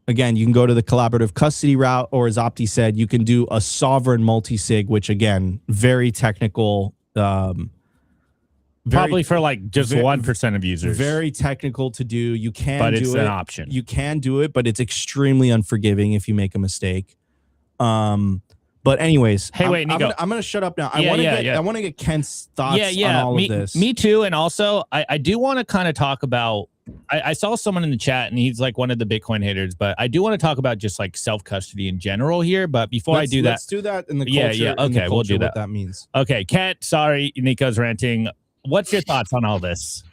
again, you can go to the collaborative custody route, or as Opti said, you can do a sovereign multi-sig, which again, very technical. Probably for like just 1% of users. Very technical to do. You can do it. But it's an option. You can do it, but it's extremely unforgiving if you make a mistake. But anyways, hey, wait, Nico. I'm gonna shut up now. I want to get Kent's thoughts on all of this. Me too. And also, I do want to kind of talk about. I saw someone in the chat, and he's like one of the Bitcoin haters, but I do want to talk about just like self-custody in general here. But before I do that, let's do that in the culture. Okay, we'll do that. What that means. Okay, Kent. Sorry, Nico's ranting. What's your thoughts on all this?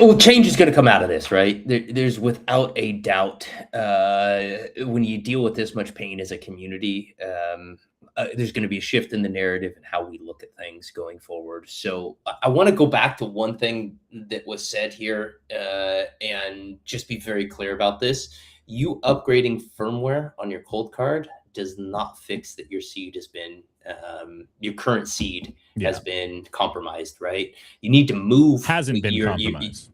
Well, change is going to come out of this, right? There's without a doubt, when you deal with this much pain as a community, there's going to be a shift in the narrative and how we look at things going forward. So I want to go back to one thing that was said here and just be very clear about this. You upgrading firmware on your cold card does not fix that your seed has been, your current seed has been compromised, right? You need to move. Hasn't been compromised.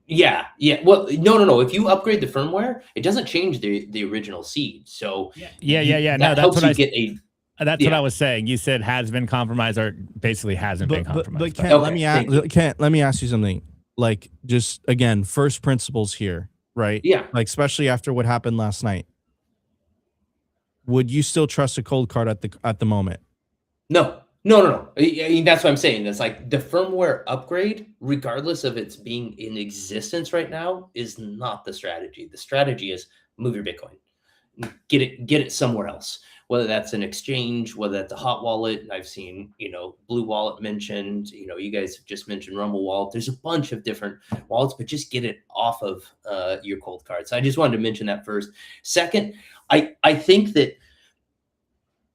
Yeah. Well, no. If you upgrade the firmware, it doesn't change the original seed. So yeah. No, that's what what I was saying. You said has been compromised, or basically hasn't been compromised. But Kent, let me ask you something. Like, just again, first principles here, right? Yeah. Like, especially after what happened last night. Would you still trust a cold card at the moment? No. I mean, that's what I'm saying. It's like the firmware upgrade, regardless of its being in existence right now, is not the strategy. The strategy is move your Bitcoin, get it somewhere else. Whether that's an exchange, whether that's a hot wallet. I've seen, Blue Wallet mentioned. You guys have just mentioned Rumble Wallet. There's a bunch of different wallets, but just get it off of your cold card. So I just wanted to mention that first. Second, I think that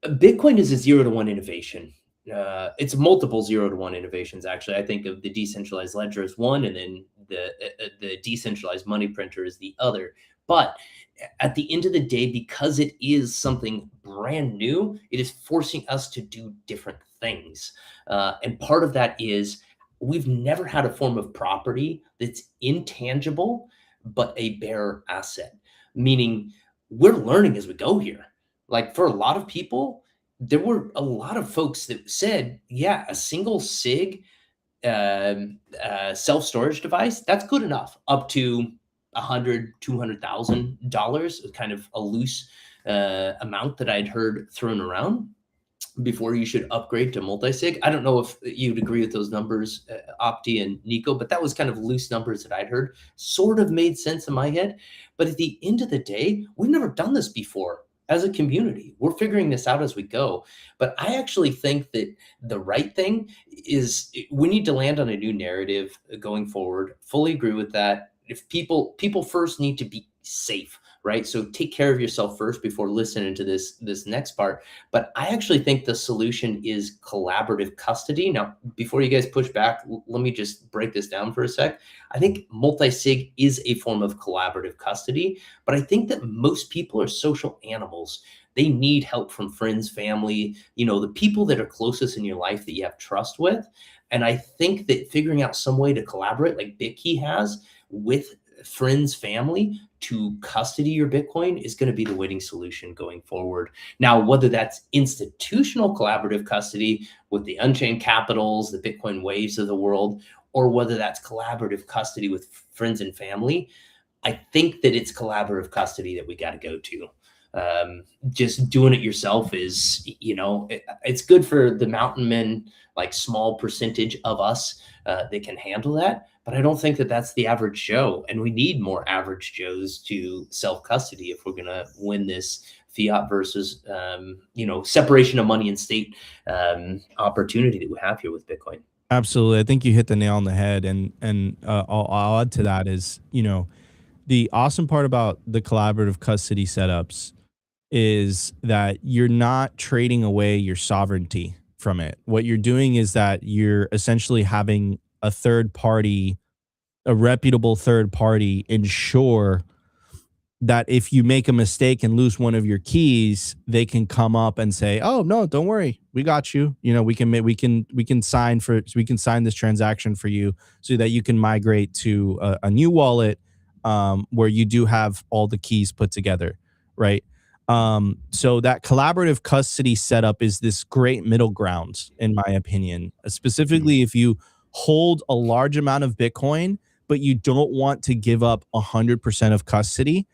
Bitcoin is a 0 to 1 innovation. it's multiple 0-to-1 innovations. Actually, I think of the decentralized ledger as one, and then the decentralized money printer is the other. But at the end of the day, because it is something brand new, it is forcing us to do different things. And part of that is we've never had a form of property that's intangible, but a bearer asset, meaning we're learning as we go here. Like for a lot of people, there were a lot of folks that said, yeah, a single SIG self-storage device, that's good enough, up to $100,000-$200,000, kind of a loose amount that I'd heard thrown around before you should upgrade to multi-sig. I don't know if you'd agree with those numbers, Opti and Nico, but that was kind of loose numbers that I'd heard. Sort of made sense in my head. But at the end of the day, we've never done this before as a community. We're figuring this out as we go. But I actually think that the right thing is we need to land on a new narrative going forward. Fully agree with that. If people first need to be safe, right? So take care of yourself first before listening to this next part. But I actually think the solution is collaborative custody. Now, before you guys push back, let me just break this down for a sec. I think multi-sig is a form of collaborative custody, but I think that most people are social animals. They need help from friends, family, the people that are closest in your life that you have trust with. And I think that figuring out some way to collaborate like BitKey has with friends, family to custody your Bitcoin is going to be the winning solution going forward. Now, whether that's institutional collaborative custody with the Unchained Capitals, the Bitcoin Waves of the world, or whether that's collaborative custody with friends and family, I think that it's collaborative custody that we got to go to. Just doing it yourself is, it's good for the mountain men, like small percentage of us that can handle that. But I don't think that that's the average Joe. And we need more average Joes to self-custody if we're going to win this fiat versus, separation of money and state opportunity that we have here with Bitcoin. Absolutely. I think you hit the nail on the head. And I'll add to that is, the awesome part about the collaborative custody setups is that you're not trading away your sovereignty from it. What you're doing is that you're essentially having a third party, a reputable third party, ensure that if you make a mistake and lose one of your keys, they can come up and say, "Oh no, don't worry, we got you. We can sign this transaction for you, so that you can migrate to a new wallet where you do have all the keys put together, right?" So that collaborative custody setup is this great middle ground, in my opinion, specifically if you hold a large amount of Bitcoin, but you don't want to give up 100% of custody.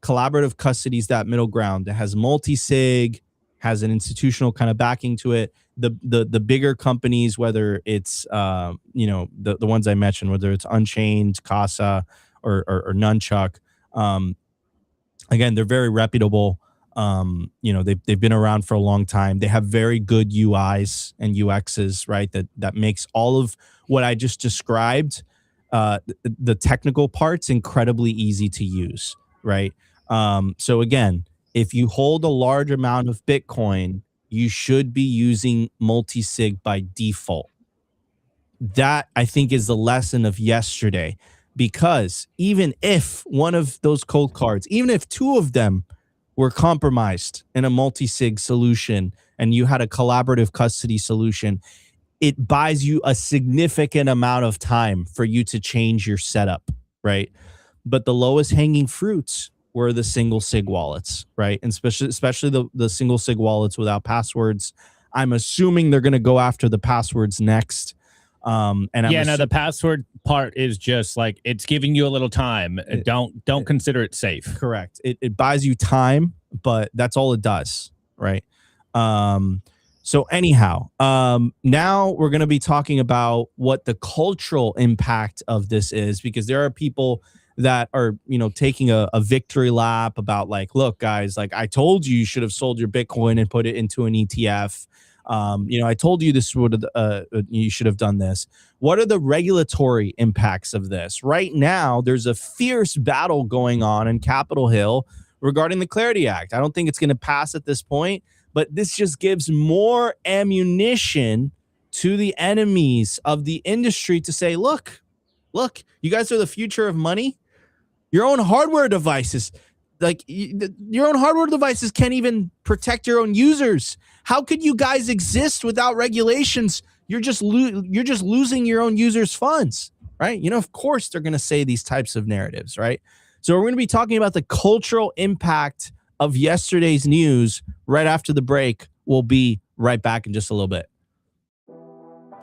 Collaborative custody is that middle ground that has multi-sig, has an institutional kind of backing to it. The bigger companies, whether it's the ones I mentioned, whether it's Unchained, Casa, or Nunchuck, again, they're very reputable. They've been around for a long time. They have very good UIs and UXs, right? That makes all of what I just described, the technical parts, incredibly easy to use, right? So again, if you hold a large amount of Bitcoin, you should be using multi-sig by default. That, I think, is the lesson of yesterday, because even if one of those cold cards, even if two of them were compromised in a multi-sig solution and you had a collaborative custody solution, it buys you a significant amount of time for you to change your setup, right? But the lowest hanging fruits were the single sig wallets, right? And especially the single sig wallets without passwords. I'm assuming they're going to go after the passwords next. The password part is just like, it's giving you a little time. Don't consider it safe. Correct. It buys you time, but that's all it does, right? So anyhow, now we're going to be talking about what the cultural impact of this is, because there are people that are, taking a victory lap about, like, look, guys, like, I told you should have sold your Bitcoin and put it into an ETF. I told you this would you should have done this. What are the regulatory impacts of this? Right now, there's a fierce battle going on in Capitol Hill regarding the Clarity Act. I don't think it's going to pass at this point, but this just gives more ammunition to the enemies of the industry to say, look, you guys are the future of money. Your own hardware devices, your own hardware devices can't even protect your own users. How could you guys exist without regulations? You're just losing your own users' funds, right? You know, of course they're going to say these types of narratives, right? So we're going to be talking about the cultural impact of yesterday's news right after the break. We'll be right back in just a little bit.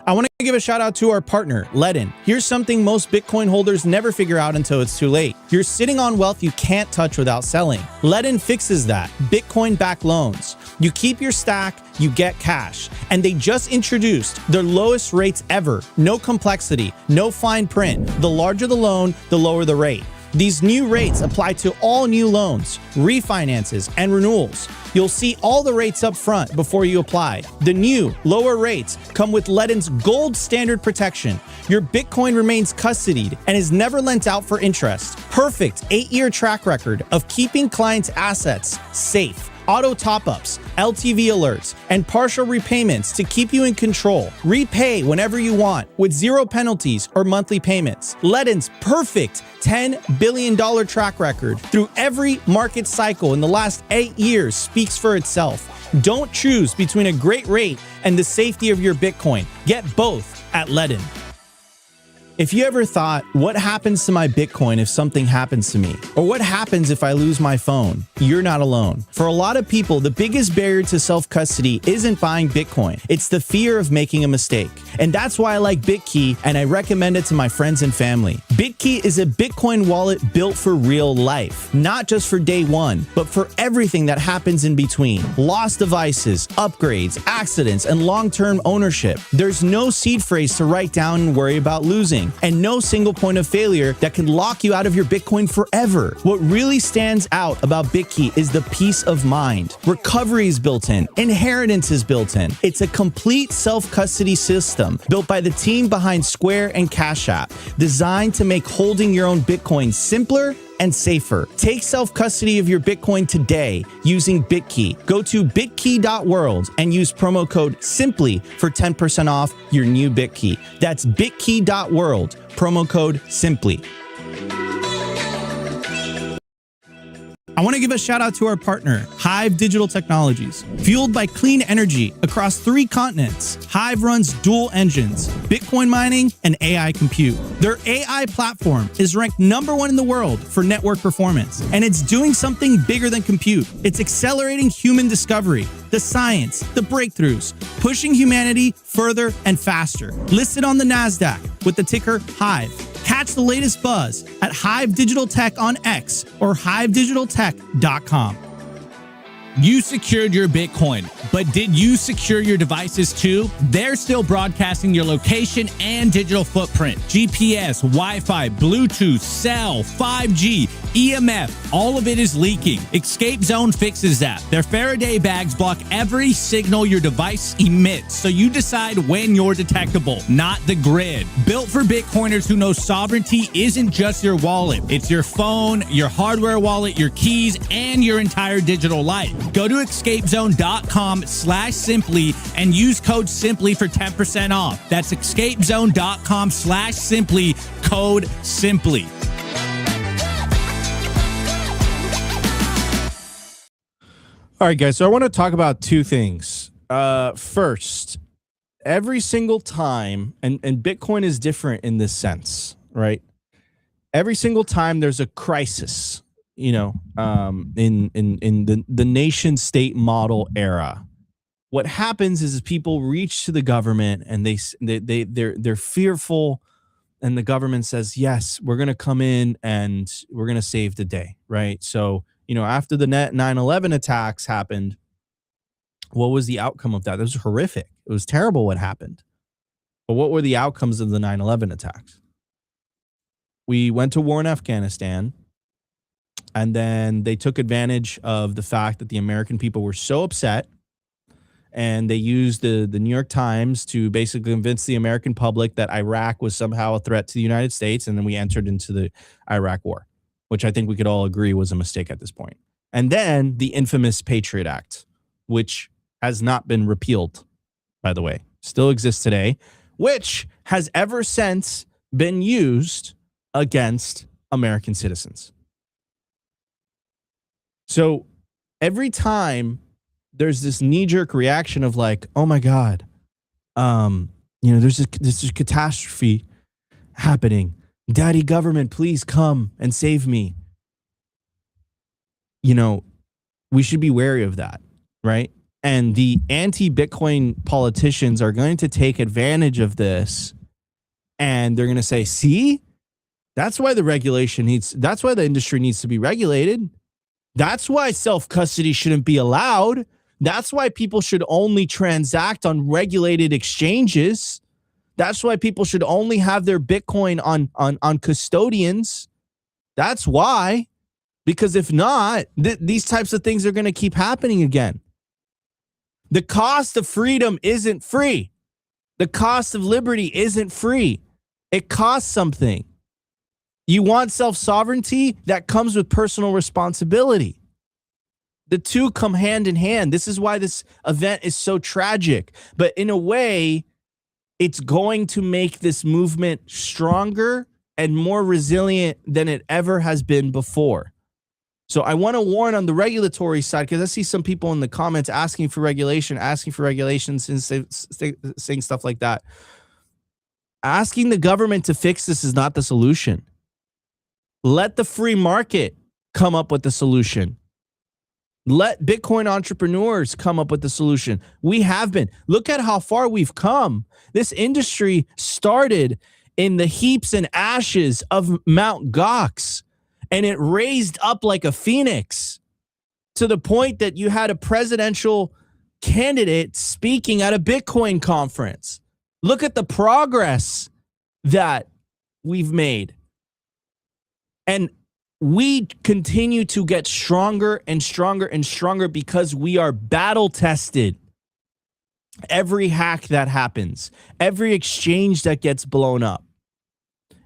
I want to give a shout out to our partner, Ledin. Here's something most Bitcoin holders never figure out until it's too late. You're sitting on wealth you can't touch without selling. Ledin fixes that. Bitcoin-backed loans. You keep your stack, you get cash. And they just introduced their lowest rates ever. No complexity, no fine print. The larger the loan, the lower the rate. These new rates apply to all new loans, refinances, and renewals. You'll see all the rates up front before you apply. The new, lower rates come with Ledin's gold standard protection. Your Bitcoin remains custodied and is never lent out for interest. Perfect 8-year track record of keeping clients' assets safe. Auto top-ups, LTV alerts, and partial repayments to keep you in control. Repay whenever you want with zero penalties or monthly payments. Ledin's perfect $10 billion track record through every market cycle in the last 8 years speaks for itself. Don't choose between a great rate and the safety of your Bitcoin. Get both at Ledin. If you ever thought, what happens to my Bitcoin if something happens to me? Or what happens if I lose my phone? You're not alone. For a lot of people, the biggest barrier to self-custody isn't buying Bitcoin. It's the fear of making a mistake. And that's why I like Bitkey and I recommend it to my friends and family. Bitkey is a Bitcoin wallet built for real life, not just for day one, but for everything that happens in between. Lost devices, upgrades, accidents, and long-term ownership. There's no seed phrase to write down and worry about losing, and no single point of failure that can lock you out of your Bitcoin forever. What really stands out about Bitkey is the peace of mind. Recovery is built in. Inheritance is built in. It's a complete self-custody system built by the team behind Square and Cash App, designed to make holding your own Bitcoin simpler and safer. Take self-custody of your Bitcoin today using Bitkey. Go to bitkey.world and use promo code SIMPLY for 10% off your new Bitkey. That's bitkey.world, promo code SIMPLY. I want to give a shout out to our partner, HIVE Digital Technologies. Fueled by clean energy across 3 continents, HIVE runs dual engines, Bitcoin mining and AI compute. Their AI platform is ranked #1 in the world for network performance, and it's doing something bigger than compute. It's accelerating human discovery, the science, the breakthroughs, pushing humanity further and faster. Listed on the NASDAQ with the ticker HIVE. Catch the latest buzz at HIVE Digital Tech on X or hivedigitaltech.com. You secured your Bitcoin, but did you secure your devices too? They're still broadcasting your location and digital footprint. GPS, Wi-Fi, Bluetooth, cell, 5G, EMF, all of it is leaking. Escape Zone fixes that. Their Faraday bags block every signal your device emits, so you decide when you're detectable, not the grid. Built for Bitcoiners who know sovereignty isn't just your wallet. It's your phone, your hardware wallet, your keys, and your entire digital life. Go to escapezone.com/simply and use code SIMPLY for 10% off. That's escapezone.com/simply, code SIMPLY. All right, guys. So I want to talk about 2 things. First, every single time, and Bitcoin is different in this sense, right? Every single time there's a crisis, you know, in the nation state model era, what happens is people reach to the government and they're fearful, and the government says, yes, we're going to come in and we're going to save the day, right? So, you know, after the 9/11 attacks happened, what was the outcome of that? It was horrific. It was terrible what happened. But what were the outcomes of the 9/11 attacks? We went to war in Afghanistan, and then they took advantage of the fact that the American people were so upset, and they used the New York Times to basically convince the American public that Iraq was somehow a threat to the United States, and then we entered into the Iraq War, which I think we could all agree was a mistake at this point. And then the infamous Patriot Act, which has not been repealed, by the way, still exists today, which has ever since been used against American citizens. So every time there's this knee-jerk reaction of like, oh my God, there's this catastrophe happening. Daddy government, please come and save me. We should be wary of that, right? And the anti-Bitcoin politicians are going to take advantage of this, and they're going to say, see, that's why that's why the industry needs to be regulated. That's why self-custody shouldn't be allowed. That's why people should only transact on regulated exchanges. That's why people should only have their Bitcoin on custodians. That's why. Because if not, these types of things are going to keep happening again. The cost of freedom isn't free. The cost of liberty isn't free. It costs something. You want self-sovereignty? That comes with personal responsibility. The two come hand in hand. This is why this event is so tragic. But in a way, it's going to make this movement stronger and more resilient than it ever has been before. So I want to warn on the regulatory side, because I see some people in the comments asking for regulations and saying stuff like that. Asking the government to fix this is not the solution. Let the free market come up with the solution. Let Bitcoin entrepreneurs come up with the solution. We have been. Look at how far we've come. This industry started in the heaps and ashes of Mount Gox, and it raised up like a phoenix to the point that you had a presidential candidate speaking at a Bitcoin conference. Look at the progress that we've made. And we continue to get stronger and stronger and stronger because we are battle tested. Every hack that happens, every exchange that gets blown up,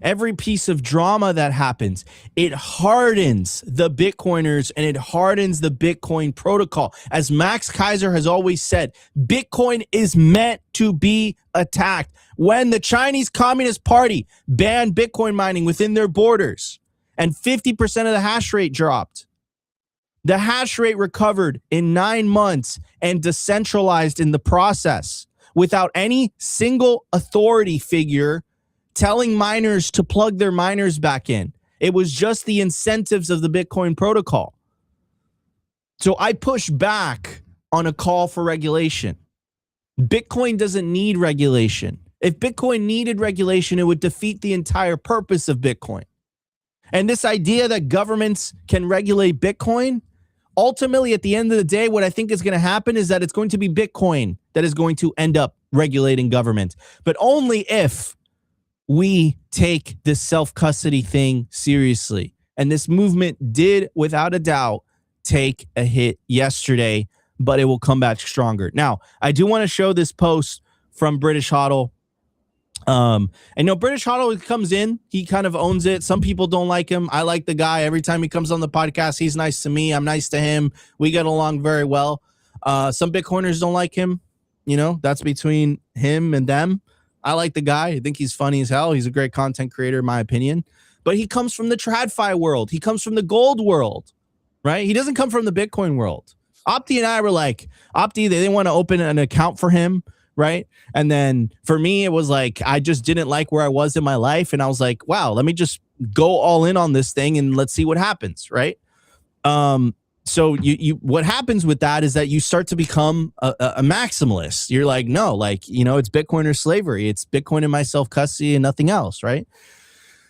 every piece of drama that happens, it hardens the Bitcoiners and it hardens the Bitcoin protocol. As Max Kaiser has always said, Bitcoin is meant to be attacked. When the Chinese Communist Party banned Bitcoin mining within their borders and 50% of the hash rate dropped, the hash rate recovered in 9 months and decentralized in the process without any single authority figure telling miners to plug their miners back in. It was just the incentives of the Bitcoin protocol. So I push back on a call for regulation. Bitcoin doesn't need regulation. If Bitcoin needed regulation, it would defeat the entire purpose of Bitcoin. And this idea that governments can regulate Bitcoin, ultimately, at the end of the day, what I think is going to happen is that it's going to be Bitcoin that is going to end up regulating government, but only if we take this self-custody thing seriously. And this movement did, without a doubt, take a hit yesterday, but it will come back stronger. Now, I do want to show this post from British HODL. British HODL comes in, he kind of owns it. Some people don't like him. I like the guy. Every time he comes on the podcast, he's nice to me. I'm nice to him. We get along very well. Some Bitcoiners don't like him. That's between him and them. I like the guy. I think he's funny as hell. He's a great content creator, in my opinion. But he comes from the TradFi world. He comes from the gold world, right? He doesn't come from the Bitcoin world. Opti and I were like, Opti, they didn't want to open an account for him, right? And then for me, it was like, I just didn't like where I was in my life. And I was like, wow, let me just go all in on this thing and let's see what happens, right? So you what happens with that is that you start to become a maximalist. You're like, no, it's Bitcoin or slavery. It's Bitcoin and my self-custody and nothing else, right?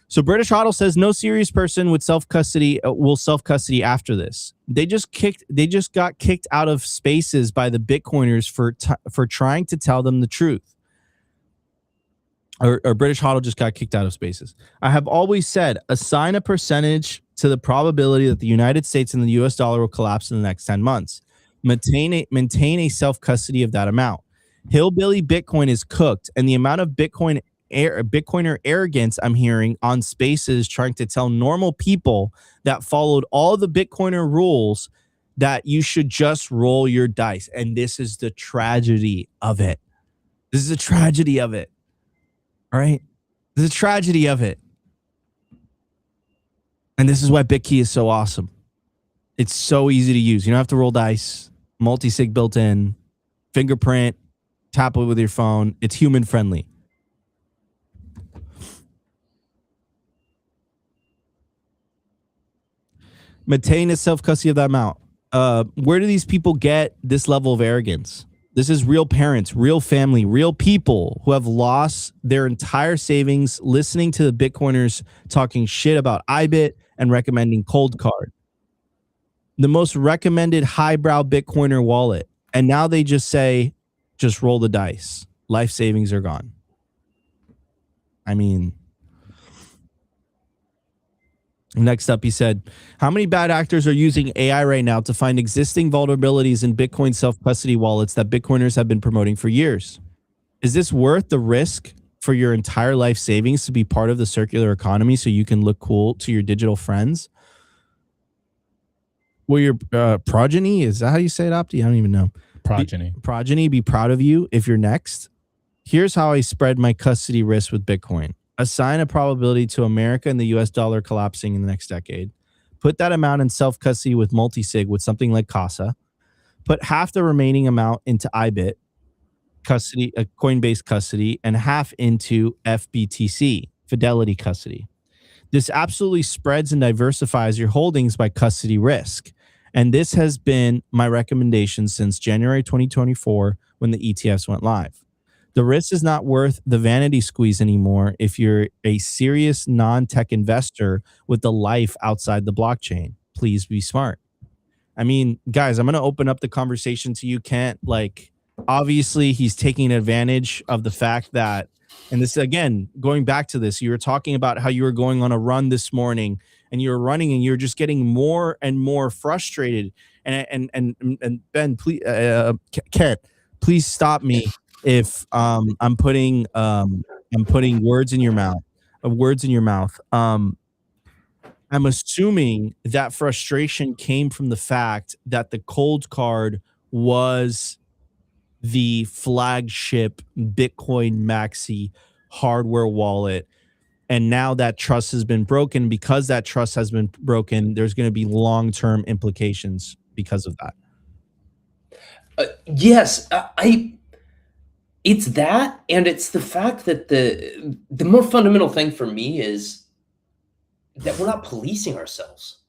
So British HODL says no serious person with self-custody will self-custody after this. They just got kicked out of spaces by the Bitcoiners for trying to tell them the truth. Or British HODL just got kicked out of spaces. I have always said, assign a percentage to the probability that the United States and the US dollar will collapse in the next 10 months. Maintain a self-custody of that amount. Hillbilly Bitcoin is cooked, and the amount of Bitcoiner arrogance I'm hearing on spaces trying to tell normal people that followed all the Bitcoiner rules that you should just roll your dice. And this is the tragedy of it. This is a tragedy of it. All right. This is a tragedy of it. And this is why BitKey is so awesome. It's so easy to use. You don't have to roll dice, multi-sig built in, fingerprint, tap it with your phone. It's human friendly. Maintain a self-custody of that amount. Where do these people get this level of arrogance? This is real parents, real family, real people who have lost their entire savings listening to the Bitcoiners talking shit about IBIT and recommending COLDCARD, the most recommended highbrow Bitcoiner wallet. And now they just say, just roll the dice. Life savings are gone. I mean, next up, he said, how many bad actors are using AI right now to find existing vulnerabilities in Bitcoin self-custody wallets that Bitcoiners have been promoting for years? Is this worth the risk for your entire life savings to be part of the circular economy so you can look cool to your digital friends? Will your progeny, is that how you say it, Opti? I don't even know. Progeny be proud of you if you're next. Here's how I spread my custody risk with Bitcoin. Assign a probability to America and the US dollar collapsing in the next decade. Put that amount in self-custody with multi-sig with something like Casa. Put half the remaining amount into IBIT custody, Coinbase custody, and half into FBTC, Fidelity custody. This absolutely spreads and diversifies your holdings by custody risk. And this has been my recommendation since January 2024 when the ETFs went live. The risk is not worth the vanity squeeze anymore if you're a serious non-tech investor with the life outside the blockchain. Please be smart. I mean, guys, I'm going to open up the conversation to you, Kent. Like, obviously, he's taking advantage of the fact that, and this, again, going back to this, you were talking about how you were going on a run this morning and you were running and you're just getting more and more frustrated. And Ben, please, Kent, please stop me if I'm putting words in your mouth. I'm assuming that frustration came from the fact that the COLDCARD was the flagship Bitcoin Maxi hardware wallet, and now that trust has been broken. Because that trust has been broken, there's going to be long-term implications because of that. Yes, it's that, and it's the fact that the more fundamental thing for me is that we're not policing ourselves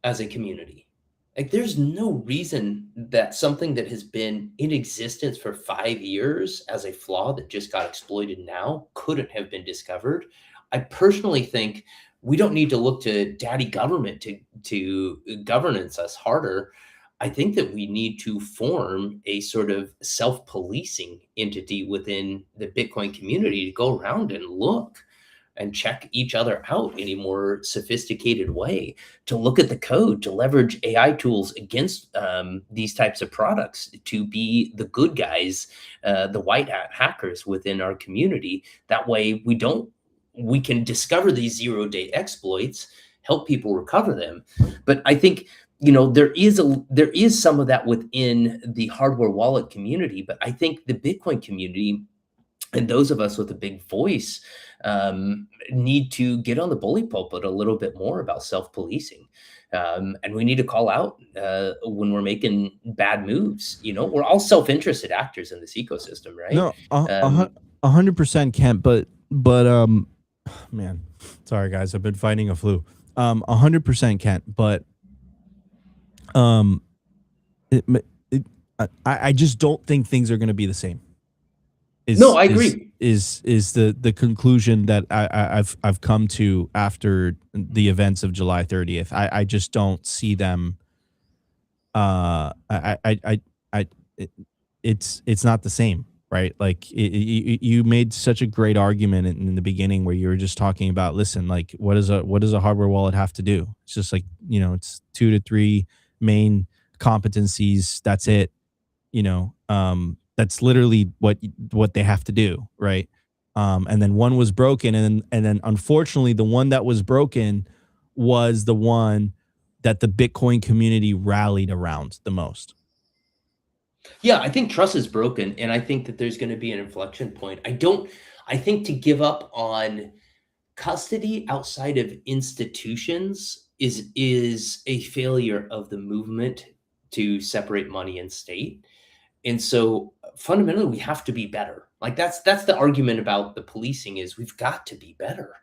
as a community. Like, there's no reason that something that has been in existence for 5 years as a flaw that just got exploited now couldn't have been discovered. I personally think we don't need to look to daddy government to governance us harder. I think that we need to form a sort of self-policing entity within the Bitcoin community to go around and look and check each other out in a more sophisticated way, to look at the code, to leverage AI tools against these types of products, to be the good guys, the white hat hackers within our community. That way we can discover these 0-day exploits, help people recover them. But I think, you know, there is some of that within the hardware wallet community, but I think the Bitcoin community and those of us with a big voice need to get on the bully pulpit a little bit more about self-policing. And we need to call out when we're making bad moves. You know, we're all self-interested actors in this ecosystem, right? No, 100% Kent, but man, sorry guys, I've been fighting a flu. 100% Kent, but I just don't think things are going to be the same. No, I agree. Is the conclusion that I've come to after the events of July 30th. I just don't see them. It's not the same, right? Like you made such a great argument in the beginning where you were just talking about, listen, like what does a hardware wallet have to do? It's just like, you know, it's 2 to 3 main competencies. That's it. You know, that's literally what they have to do, right? And then one was broken, and then unfortunately, the one that was broken was the one that the Bitcoin community rallied around the most? Yeah, I think trust is broken, and I think that there's going to be an inflection point. I think to give up on custody outside of institutions is a failure of the movement to separate money and state. And so fundamentally we have to be better. Like that's the argument about the policing is we've got to be better.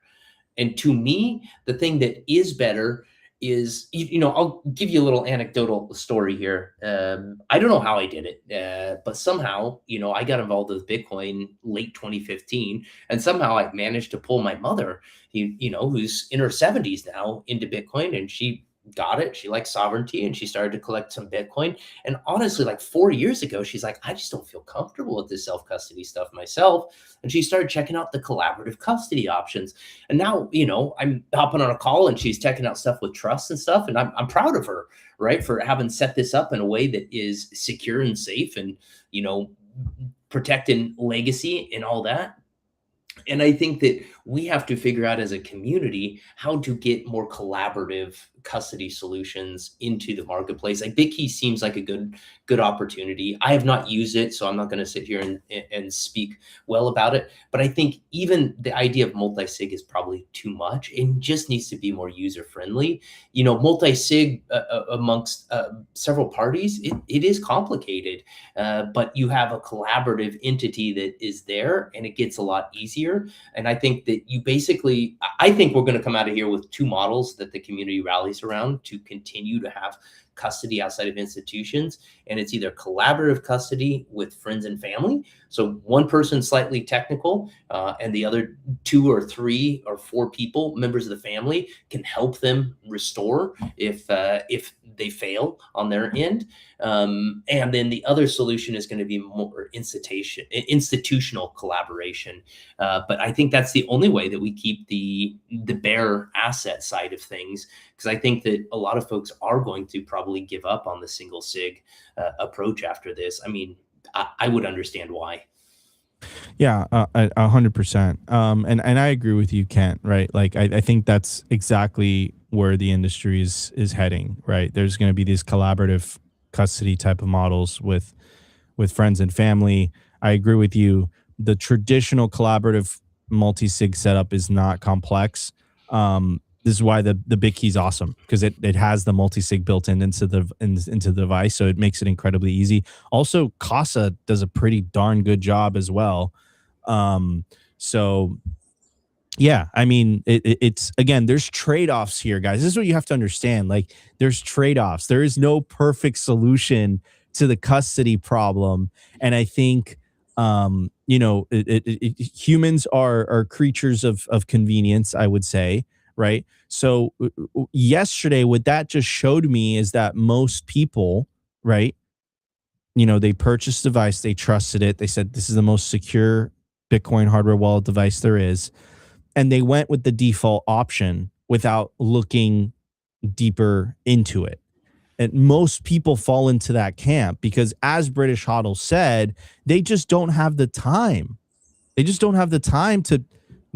And to me, the thing that is better is, I'll give you a little anecdotal story here. I don't know how I did it, but somehow, I got involved with Bitcoin late 2015, and somehow I managed to pull my mother, who's in her 70s now, into Bitcoin, and she got it. She likes sovereignty, and she started to collect some Bitcoin. And honestly, like 4 years ago, she's like, I just don't feel comfortable with this self-custody stuff myself. And she started checking out the collaborative custody options. And now, I'm hopping on a call and she's checking out stuff with trust and stuff. And I'm proud of her, right, for having set this up in a way that is secure and safe and, protecting legacy and all that. And I think that we have to figure out as a community how to get more collaborative custody solutions into the marketplace. Like BitKey seems like a good opportunity. I have not used it, so I'm not going to sit here and speak well about it. But I think even the idea of multi-sig is probably too much. It just needs to be more user-friendly. Multi-sig amongst several parties, it is complicated, but you have a collaborative entity that is there, and it gets a lot easier. And I think that I think we're going to come out of here with two models that the community rallies around to continue to have custody outside of institutions. And it's either collaborative custody with friends and family. So one person slightly technical, and the other 2 or 3 or 4 people, members of the family, can help them restore if they fail on their end. And then the other solution is going to be more institutional collaboration. But I think that's the only way that we keep the bare asset side of things, because I think that a lot of folks are going to probably give up on the single sig approach after this. I mean, I would understand why. Yeah, 100%. And I agree with you, Kent, right? Like, I think that's exactly where the industry is heading, right? There's going to be these collaborative custody type of models with friends and family. I agree with you. The traditional collaborative multi-sig setup is not complex. This is why the BitKey is awesome, because it has the multi-sig built into the device, so it makes it incredibly easy. Also, Casa does a pretty darn good job as well. So yeah, I mean, it's again, there's trade-offs here, guys. This is what you have to understand. Like, there's trade-offs. There is no perfect solution to the custody problem, and I think humans are creatures of convenience, I would say. Right. So yesterday, what that just showed me is that most people, right, they purchased a device, they trusted it. They said, this is the most secure Bitcoin hardware wallet device there is. And they went with the default option without looking deeper into it. And most people fall into that camp because, as British Hodl said, they just don't have the time. They just don't have the time to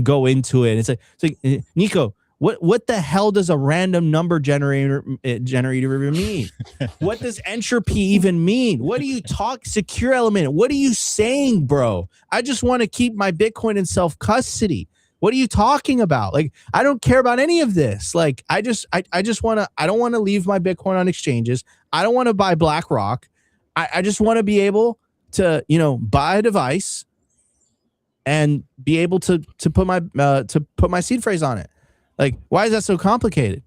go into it. It's like Nico, what the hell does a random number generator even mean? What does entropy even mean? What do you talk secure element? What are you saying, bro? I just want to keep my Bitcoin in self-custody. What are you talking about? Like, I don't care about any of this. Like, I don't want to leave my Bitcoin on exchanges. I don't want to buy BlackRock. I just want to be able to, buy a device and be able to put my seed phrase on it. Like, why is that so complicated?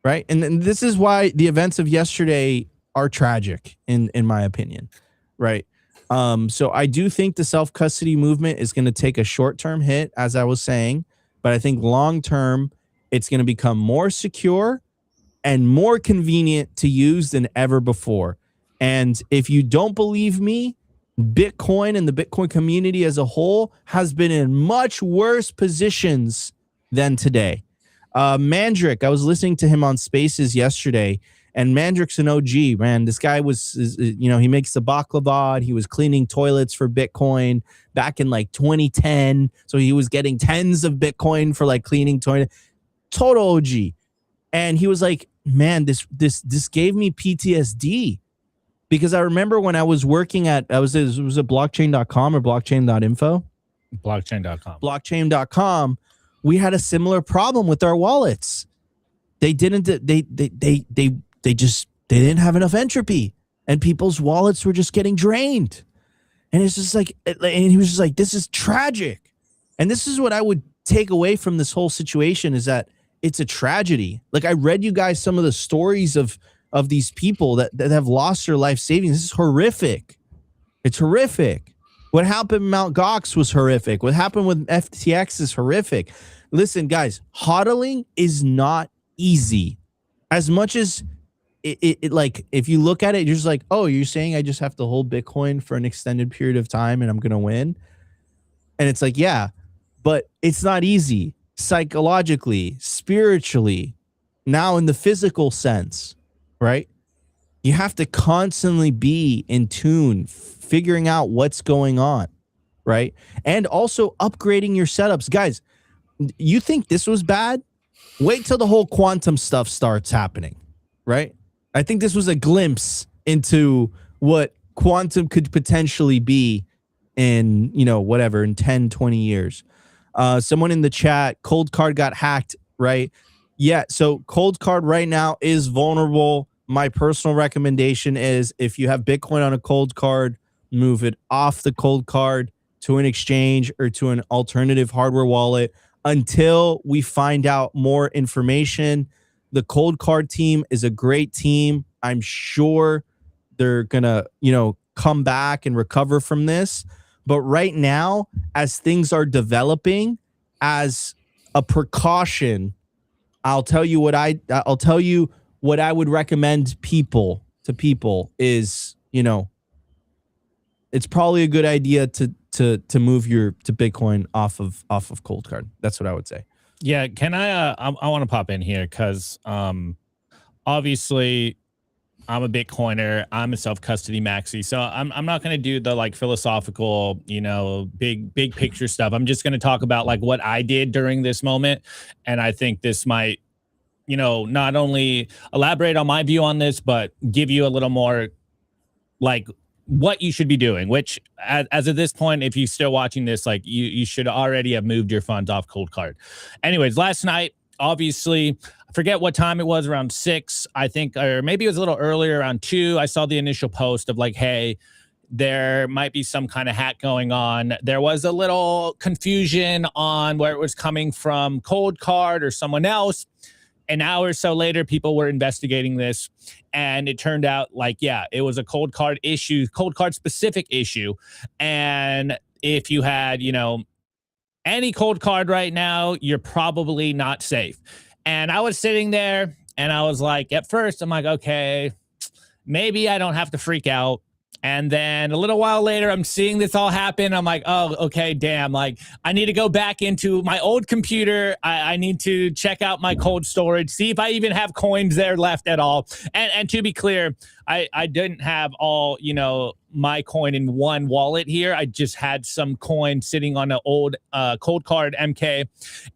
Right. And this is why the events of yesterday are tragic in my opinion. Right. So I do think the self-custody movement is going to take a short-term hit, as I was saying, but I think long-term it's going to become more secure and more convenient to use than ever before. And if you don't believe me, Bitcoin and the Bitcoin community as a whole has been in much worse positions than today. Mandrick, I was listening to him on Spaces yesterday, and Mandrick's an OG, man. This guy he makes the baklava. He was cleaning toilets for Bitcoin back in like 2010. So he was getting tens of Bitcoin for like cleaning toilet. Total OG. And he was like, man, this gave me PTSD, because I remember when I was working at, was it blockchain.com or blockchain.info? Blockchain.com. Blockchain.com. We had a similar problem with our wallets. They didn't have enough entropy, and people's wallets were just getting drained. And it's just like, and he was just like, this is tragic. And this is what I would take away from this whole situation, is that it's a tragedy. Like, I read you guys some of the stories of these people that have lost their life savings. This is horrific. It's horrific. What happened in Mt. Gox was horrific. What happened with FTX is horrific. Listen, guys, hodling is not easy. As much as it like, if you look at it, you're just like, oh, you're saying I just have to hold Bitcoin for an extended period of time and I'm going to win. And it's like, yeah, but it's not easy psychologically, spiritually, now in the physical sense, right? You have to constantly be in tune, figuring out what's going on, right? And also upgrading your setups. Guys, you think this was bad? Wait till the whole quantum stuff starts happening, right? I think this was a glimpse into what quantum could potentially be in, whatever, in 10, 20 years. Someone in the chat, COLDCARD got hacked, right? Yeah, so COLDCARD right now is vulnerable. My personal recommendation is, if you have Bitcoin on a COLDCARD, move it off the COLDCARD to an exchange or to an alternative hardware wallet until we find out more information. The COLDCARD team is a great team. I'm sure they're going to, come back and recover from this. But right now, as things are developing, as a precaution, I'll tell you what I would recommend people is, it's probably a good idea to move to Bitcoin off of COLDCARD. That's what I would say. Yeah, can I want to pop in here because obviously I'm a Bitcoiner. I'm a self-custody maxi. So I'm not going to do the like philosophical, big picture stuff. I'm just going to talk about like what I did during this moment. And I think this might, not only elaborate on my view on this, but give you a little more like what you should be doing, which as of this point, if you're still watching this, like you should already have moved your funds off COLDCARD. Anyways, last night, obviously, I forget what time it was, around 6, I think, or maybe it was a little earlier, around 2. I saw the initial post of like, hey, there might be some kind of hack going on. There was a little confusion on where it was coming from, COLDCARD or someone else. An hour or so later, people were investigating this, and it turned out like, yeah, it was a COLDCARD issue, COLDCARD specific issue. And if you had, any COLDCARD right now, you're probably not safe. And I was sitting there and I was like, at first, I'm like, okay, maybe I don't have to freak out. And then a little while later, I'm seeing this all happen. I'm like, oh, okay, damn. Like, I need to go back into my old computer. I need to check out my cold storage, see if I even have coins there left at all. And to be clear, I didn't have all, my coin in one wallet here. I just had some coin sitting on an old COLDCARD MK.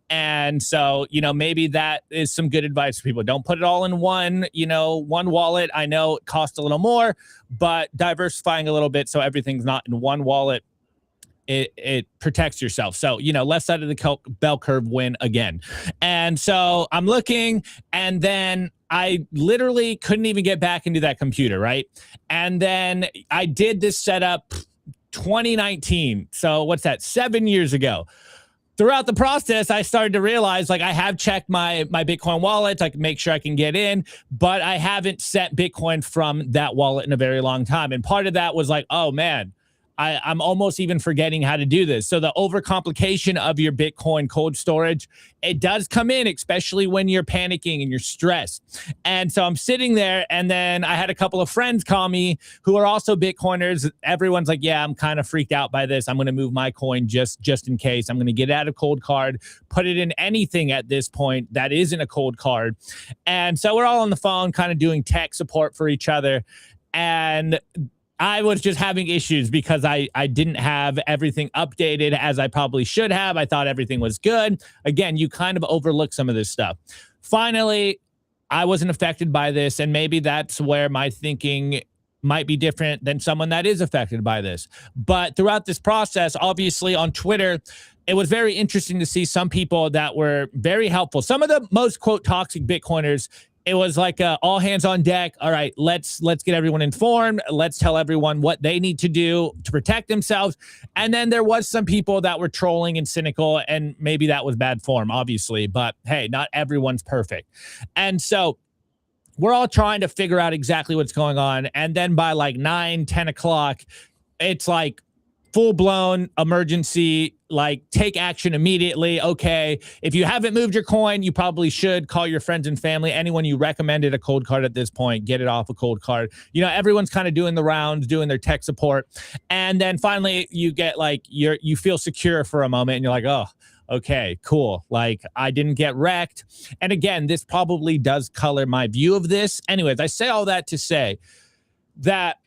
And so, maybe that is some good advice for people. Don't put it all in one wallet. I know it costs a little more, but diversifying a little bit so everything's not in one wallet, it protects yourself. So, left side of the bell curve win again. And so I'm looking, and then I literally couldn't even get back into that computer, right? And then I did this setup 2019. So what's that? 7 years ago. Throughout the process, I started to realize, like, I have checked my Bitcoin wallet. I can make sure I can get in, but I haven't sent Bitcoin from that wallet in a very long time. And part of that was like, oh, man, I'm almost even forgetting how to do this. So the overcomplication of your Bitcoin cold storage, it does come in, especially when you're panicking and you're stressed. And so I'm sitting there, and then I had a couple of friends call me who are also Bitcoiners. Everyone's like, yeah, I'm kind of freaked out by this. I'm going to move my coin just in case. I'm going to get out of COLDCARD, put it in anything at this point that isn't a COLDCARD. And so we're all on the phone kind of doing tech support for each other. And I was just having issues because I didn't have everything updated as I probably should have. I thought everything was good. Again, you kind of overlook some of this stuff. Finally, I wasn't affected by this, and maybe that's where my thinking might be different than someone that is affected by this. But throughout this process, obviously on Twitter, it was very interesting to see some people that were very helpful. Some of the most, quote, toxic Bitcoiners, it was like all hands on deck. All right, let's get everyone informed. Let's tell everyone what they need to do to protect themselves. And then there was some people that were trolling and cynical, and maybe that was bad form, obviously. But hey, not everyone's perfect. And so we're all trying to figure out exactly what's going on. And then by like 9, 10 o'clock, it's like full-blown emergency, like take action immediately. Okay, if you haven't moved your coin, you probably should call your friends and family. Anyone you recommended a cold card at this point, get it off a cold card. You know, everyone's kind of doing the rounds, doing their tech support. And then finally you get like, you feel secure for a moment and you're like, oh, okay, cool. Like I didn't get wrecked. And again, this probably does color my view of this. Anyways, I say all that to say that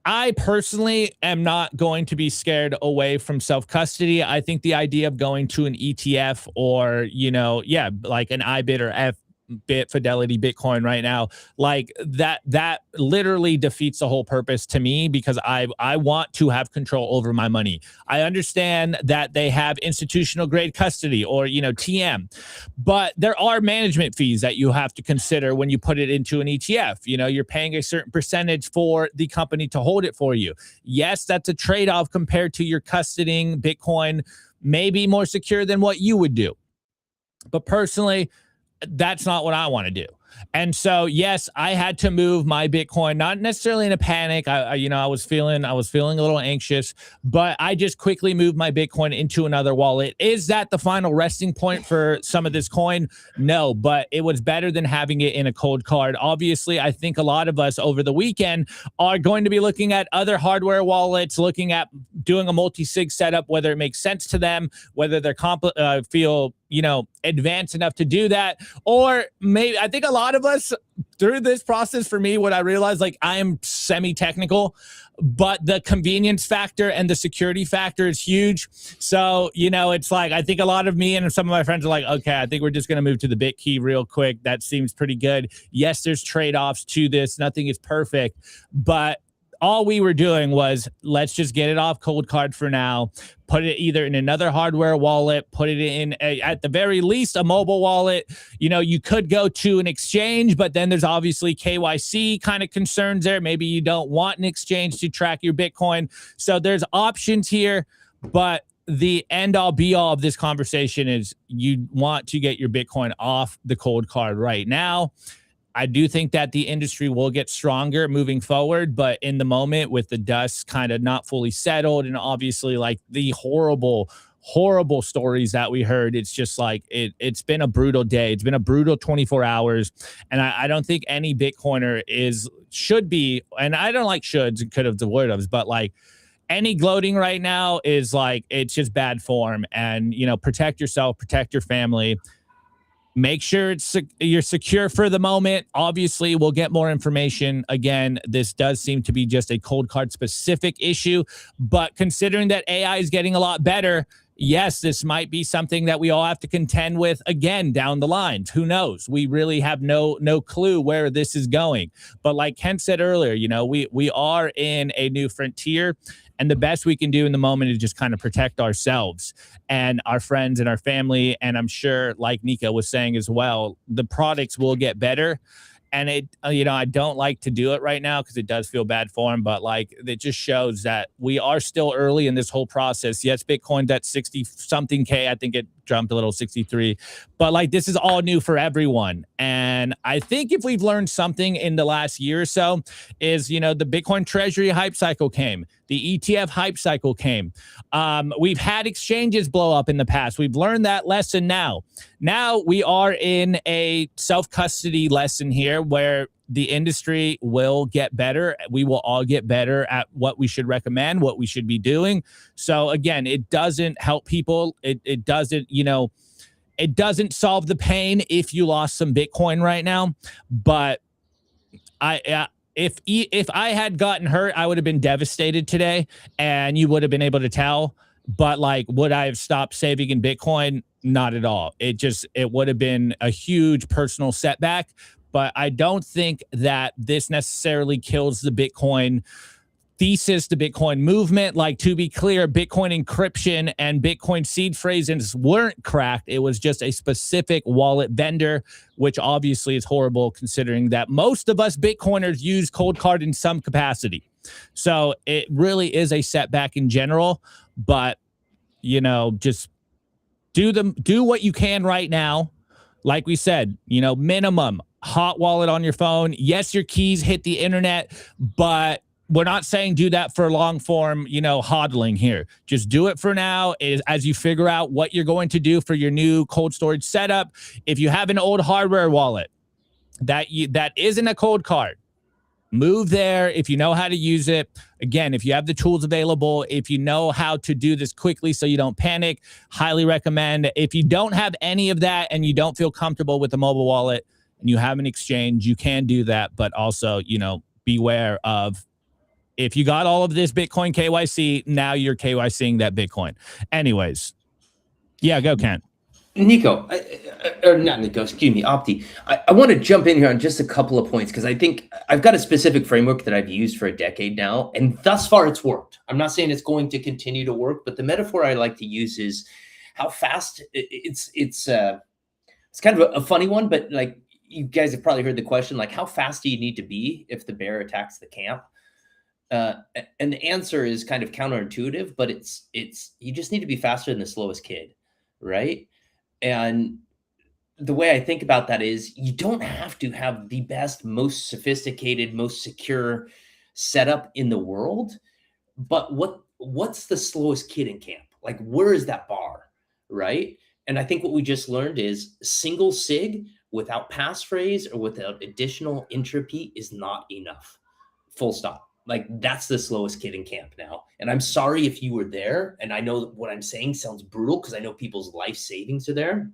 I personally am not going to be scared away from self-custody. I think the idea of going to an ETF or, you know, yeah, like an IBIT or Fidelity Bitcoin right now, like that literally defeats the whole purpose to me, because I want to have control over my money. I understand that they have institutional grade custody or, you know, TM, but there are management fees that you have to consider when you put it into an ETF. You know, you're paying a certain percentage for the company to hold it for you. Yes, that's a trade-off compared to your custodying Bitcoin, maybe more secure than what you would do. But personally, that's not what I want to do. And so, yes, I had to move my Bitcoin, not necessarily in a panic. I was feeling a little anxious, but I just quickly moved my Bitcoin into another wallet. Is that the final resting point for some of this coin? No, but it was better than having it in a cold card. Obviously, I think a lot of us over the weekend are going to be looking at other hardware wallets, looking at doing a multi-sig setup, whether it makes sense to them, whether they're feel, you know, advanced enough to do that. Or maybe, I think a lot of us through this process, for me, what I realized, like, I am semi-technical, but the convenience factor and the security factor is huge. So, you know, it's like, I think a lot of me and some of my friends are like, okay, I think we're just going to move to the BitKey real quick. That seems pretty good. Yes, there's trade-offs to this. Nothing is perfect, but all we were doing was, let's just get it off cold card for now, put it either in another hardware wallet, put it in at the very least a mobile wallet. You know, you could go to an exchange, but then there's obviously KYC kind of concerns there. Maybe you don't want an exchange to track your Bitcoin. So there's options here, but the end all be all of this conversation is you want to get your Bitcoin off the cold card right now. I do think that the industry will get stronger moving forward, but in the moment, with the dust kind of not fully settled, and obviously like the horrible stories that we heard, it's just like it's been a brutal day. It's been a brutal 24 hours. And I don't think any Bitcoiner should be, and I don't like shoulds and could have the word of, but like any gloating right now is like, it's just bad form. And, you know, protect yourself, protect your family. Make sure you're secure for the moment. Obviously, we'll get more information. Again, this does seem to be just a cold card specific issue, but considering that AI is getting a lot better, yes, this might be something that we all have to contend with again down the line. Who knows? We really have no clue where this is going. But like Ken said earlier, you know, we are in a new frontier. And the best we can do in the moment is just kind of protect ourselves and our friends and our family. And I'm sure, like Nika was saying as well, the products will get better. And it, you know, I don't like to do it right now because it does feel bad for him, but like it just shows that we are still early in this whole process. Yes, Bitcoin's at 60 something K. I think it jumped a little, 63, but like this is all new for everyone. And I think if we've learned something in the last year or so is, you know, the Bitcoin treasury hype cycle came, the ETF hype cycle came. We've had exchanges blow up in the past. We've learned that lesson now. Now we are in a self-custody lesson here where the industry will get better. We will all get better at what we should recommend, what we should be doing. So again, it doesn't help people. It doesn't, you know, it doesn't solve the pain if you lost some Bitcoin right now. But if I had gotten hurt, I would have been devastated today, and you would have been able to tell. But like, would I have stopped saving in Bitcoin? Not at all. It would have been a huge personal setback. but I don't think that this necessarily kills the Bitcoin thesis, the Bitcoin movement. Like, to be clear, Bitcoin encryption and Bitcoin seed phrases weren't cracked. It was just a specific wallet vendor, which obviously is horrible considering that most of us Bitcoiners use COLDCARD in some capacity. So it really is a setback in general, but you know, just do what you can right now. Like we said, you know, minimum hot wallet on your phone. Yes, your keys hit the internet, but we're not saying do that for long form, you know, hodling here. Just do it for now as you figure out what you're going to do for your new cold storage setup. If you have an old hardware wallet that isn't a COLDCARD, move there if you know how to use it. Again, if you have the tools available, if you know how to do this quickly so you don't panic, highly recommend. If you don't have any of that and you don't feel comfortable with the mobile wallet and you have an exchange, you can do that. But also, you know, beware of, if you got all of this Bitcoin KYC, now you're KYCing that Bitcoin. Anyways, yeah, go Kent. Nico, or not Nico, excuse me, Opti. I want to jump in here on just a couple of points because I think I've got a specific framework that I've used for a decade now, and thus far it's worked. I'm not saying it's going to continue to work, but the metaphor I like to use is how fast it's kind of a funny one, but like you guys have probably heard the question, like how fast do you need to be if the bear attacks the camp? And the answer is kind of counterintuitive, but it's you just need to be faster than the slowest kid, right? And the way I think about that is you don't have to have the best, most sophisticated, most secure setup in the world, but what's the slowest kid in camp? Like, where is that bar, right? And I think what we just learned is single sig without passphrase or without additional entropy is not enough. Full stop. Like, that's the slowest kid in camp now. And I'm sorry if you were there. And I know what I'm saying sounds brutal because I know people's life savings are there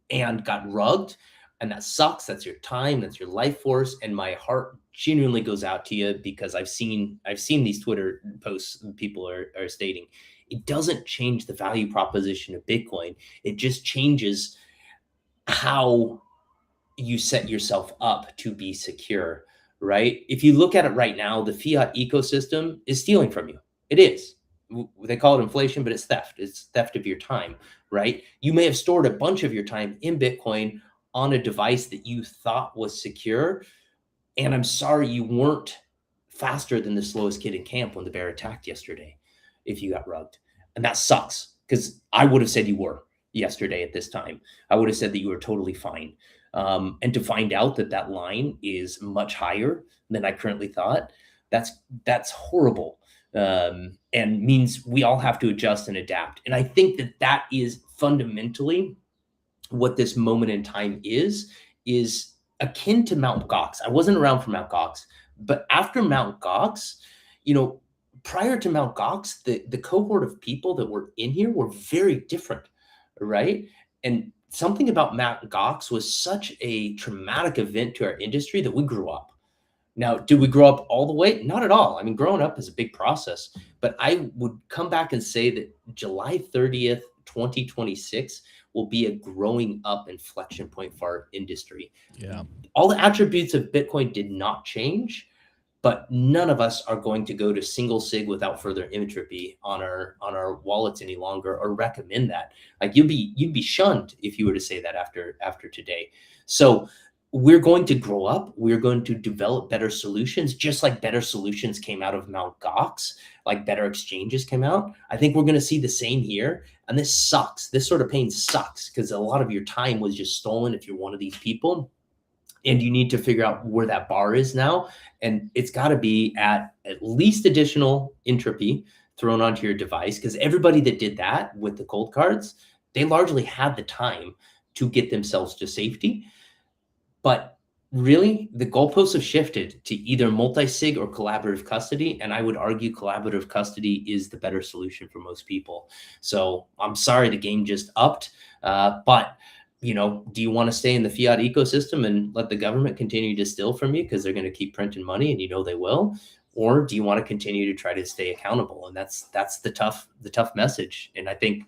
and got rugged. And that sucks. That's your time. That's your life force. And my heart genuinely goes out to you because I've seen these Twitter posts people are stating. It doesn't change the value proposition of Bitcoin. It just changes how you set yourself up to be secure. Right? If you look at it right now, the fiat ecosystem is stealing from you. It is. They call it inflation, but it's theft. It's theft of your time, right? You may have stored a bunch of your time in Bitcoin on a device that you thought was secure. And I'm sorry you weren't faster than the slowest kid in camp when the bear attacked yesterday, if you got rugged. And that sucks because I would have said you were yesterday at this time. I would have said that you were totally fine. And to find out that line is much higher than I currently thought, that's horrible, and means we all have to adjust and adapt. And I think that is fundamentally what this moment in time is akin to Mt. Gox. I wasn't around for Mt. Gox, but after Mt. Gox, you know, prior to Mt. Gox, the cohort of people that were in here were very different, right? And something about Mt. Gox was such a traumatic event to our industry that we grew up. Now, did we grow up all the way? Not at all. I mean, growing up is a big process, but I would come back and say that July 30th, 2026 will be a growing up inflection point for our industry. Yeah. All the attributes of Bitcoin did not change, but none of us are going to go to single sig without further entropy on our wallets any longer, or recommend that. Like, you'd be shunned if you were to say that after today. So we're going to grow up. We're going to develop better solutions, just like better solutions came out of Mt. Gox, like better exchanges came out. I think we're going to see the same here. And this sucks. This sort of pain sucks because a lot of your time was just stolen if you're one of these people. And you need to figure out where that bar is now. And it's got to be at least additional entropy thrown onto your device, because everybody that did that with the cold cards, they largely had the time to get themselves to safety. But really, the goalposts have shifted to either multi-sig or collaborative custody. And I would argue collaborative custody is the better solution for most people. So I'm sorry the game just upped, but you know, do you want to stay in the fiat ecosystem and let the government continue to steal from you because they're going to keep printing money, and you know they will? Or do you want to continue to try to stay accountable? And that's the tough message. And I think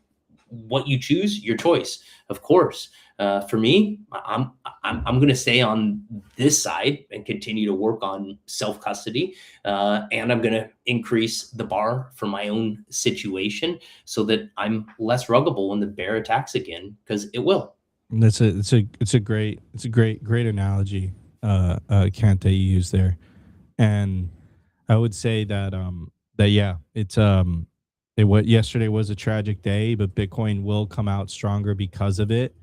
what you choose, your choice, of course. For me, I'm going to stay on this side and continue to work on self custody, and I'm going to increase the bar for my own situation so that I'm less ruggable when the bear attacks again, because it will. It's a great analogy, Kent, that you use there, and I would say that yeah, yesterday was a tragic day, but Bitcoin will come out stronger because of it.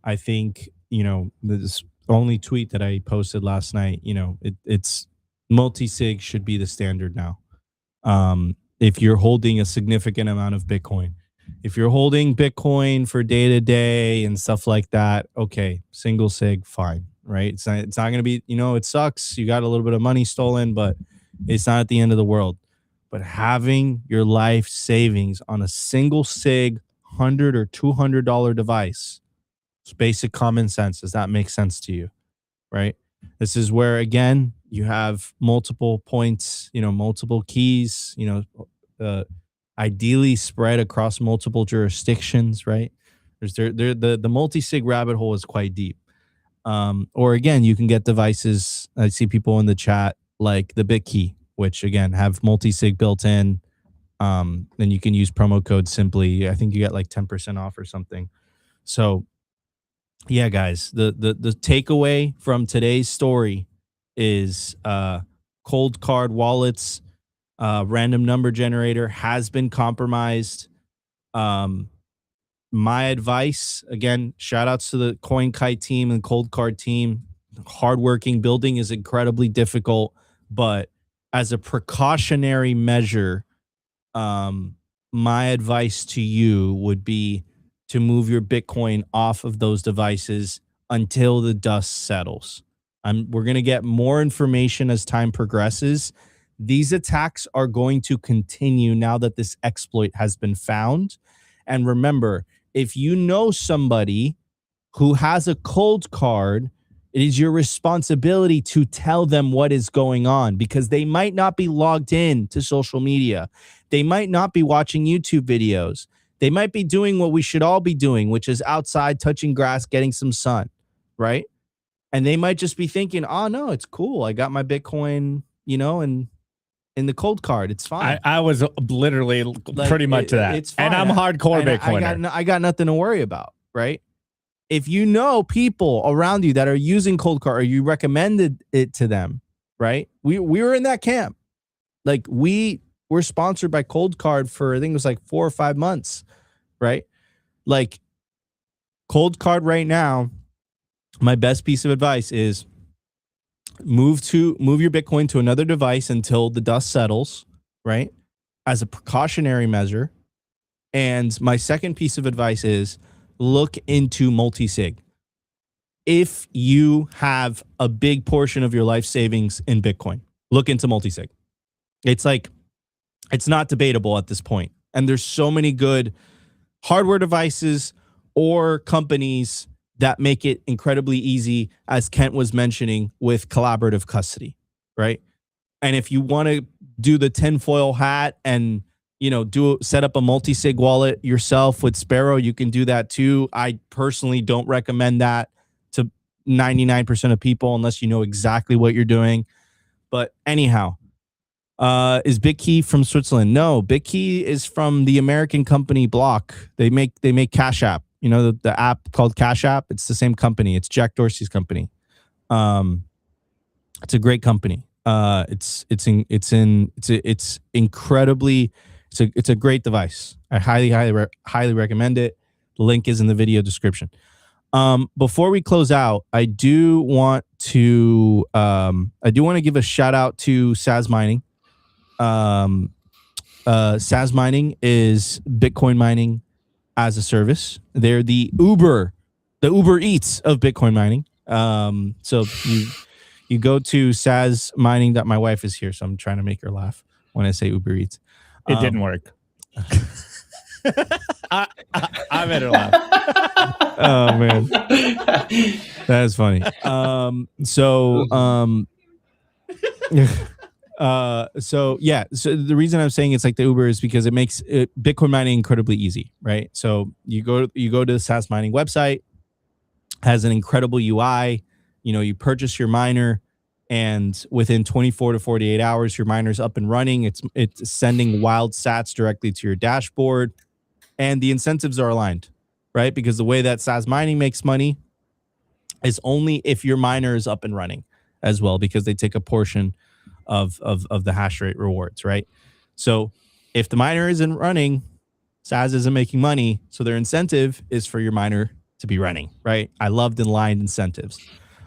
I think, this only tweet that I posted last night, it's multi-sig should be the standard now. If you're holding a significant amount of Bitcoin, if you're holding Bitcoin for day to day and stuff like that, okay, single sig, fine, right? It's not going to be, it sucks. You got a little bit of money stolen, but it's not at the end of the world. But having your life savings on a single sig $100 or $200 device, it's basic common sense. Does that make sense to you? Right? This is where, again, you have multiple points, multiple keys, ideally spread across multiple jurisdictions, right? The multi-sig rabbit hole is quite deep. Or again, you can get devices. I see people in the chat like the BitKey, which again have multi-sig built in. Then you can use promo code Simply. I think you get like 10% off or something. So yeah, guys, the takeaway from today's story is cold card wallets, random number generator has been compromised. My advice, again, shout outs to the CoinKite team and Cold Card team. Hardworking. Building is incredibly difficult, but as a precautionary measure, my advice to you would be to move your Bitcoin off of those devices until the dust settles. We're going to get more information as time progresses. These attacks are going to continue now that this exploit has been found. And remember, if you know somebody who has a cold card, it is your responsibility to tell them what is going on, because they might not be logged in to social media. They might not be watching YouTube videos. They might be doing what we should all be doing, which is outside, touching grass, getting some sun, right? And they might just be thinking, oh, no, it's cool. I got my Bitcoin, and in the cold card, it's fine. I was literally pretty much that. It's fine. And I'm hardcore Bitcoiner. I got nothing to worry about, right? If you know people around you that are using cold card, or you recommended it to them, right? We were in that camp. Like, we were sponsored by Cold Card for, I think it was like 4 or 5 months, right? Like, Cold Card right now, my best piece of advice is move your Bitcoin to another device until the dust settles, right? As a precautionary measure. And my second piece of advice is look into multi-sig. If you have a big portion of your life savings in Bitcoin, look into multi-sig. It's not debatable at this point. And there's so many good hardware devices or companies that make it incredibly easy, as Kent was mentioning, with collaborative custody, right? And if you want to do the tinfoil hat and set up a multi-sig wallet yourself with Sparrow, you can do that too. I personally don't recommend that to 99% of people unless you know exactly what you're doing. But anyhow, is BitKey from Switzerland? No, BitKey is from the American company Block. They make Cash App. The app called Cash App. It's the same company. It's Jack Dorsey's company. It's a great company. It's incredibly. It's a great device. I highly recommend it. The link is in the video description. Before we close out, I do want to give a shout out to Saz Mining. Saz Mining is Bitcoin mining as a service. They're the Uber Eats of Bitcoin mining. So you go to Saz Mining. That my wife is here, so I'm trying to make her laugh when I say Uber Eats. It didn't work. I made her laugh. Oh man, that is funny. So the reason I'm saying it's like the Uber is because it makes Bitcoin mining incredibly easy, right? So you go to the SAS Mining website, has an incredible UI. You know, you purchase your miner, and within 24 to 48 hours, your miner's up and running. It's sending wild sats directly to your dashboard, and the incentives are aligned, right? Because the way that SAS mining makes money is only if your miner is up and running as well, because they take a portion of the hash rate rewards, right? So if the miner isn't running, SAS isn't making money. So their incentive is for your miner to be running, right? I loved aligned incentives.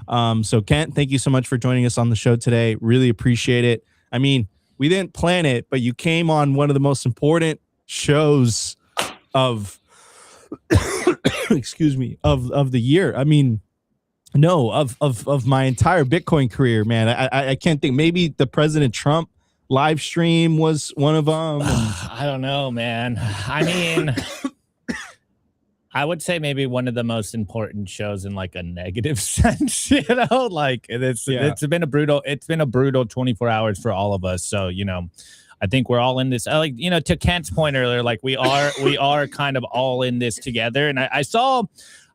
So Kent, thank you so much for joining us on the show today. Really appreciate it. I mean, we didn't plan it, but you came on one of the most important shows of excuse me, of the year. I mean, no, of my entire Bitcoin career, man. I can't think. Maybe the President Trump live stream was one of them. I don't know, man. I mean, I would say maybe one of the most important shows in like a negative sense, you know, like it's been a brutal 24 hours for all of us. So, you know, I think we're all in this, like, you know, to Kent's point earlier, like we are kind of all in this together. And I saw,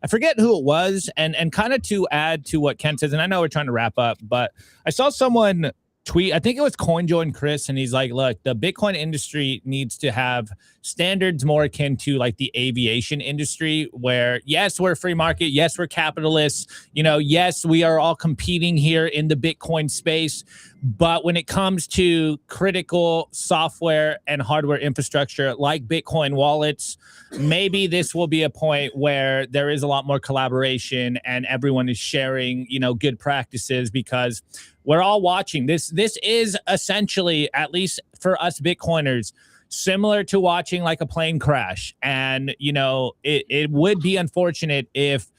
I forget who it was, and kind of to add to what Kent says, and I know we're trying to wrap up, but I saw someone tweet, I think it was CoinJoe and Chris, and he's like, look, the Bitcoin industry needs to have standards more akin to like the aviation industry, where yes, we're free market, yes, we're capitalists, you know, yes, we are all competing here in the Bitcoin space, but when it comes to critical software and hardware infrastructure like Bitcoin wallets, maybe this will be a point where there is a lot more collaboration and everyone is sharing, you know, good practices, because we're all watching this. This is essentially, at least for us Bitcoiners, similar to watching like a plane crash. And, you know, it would be unfortunate if,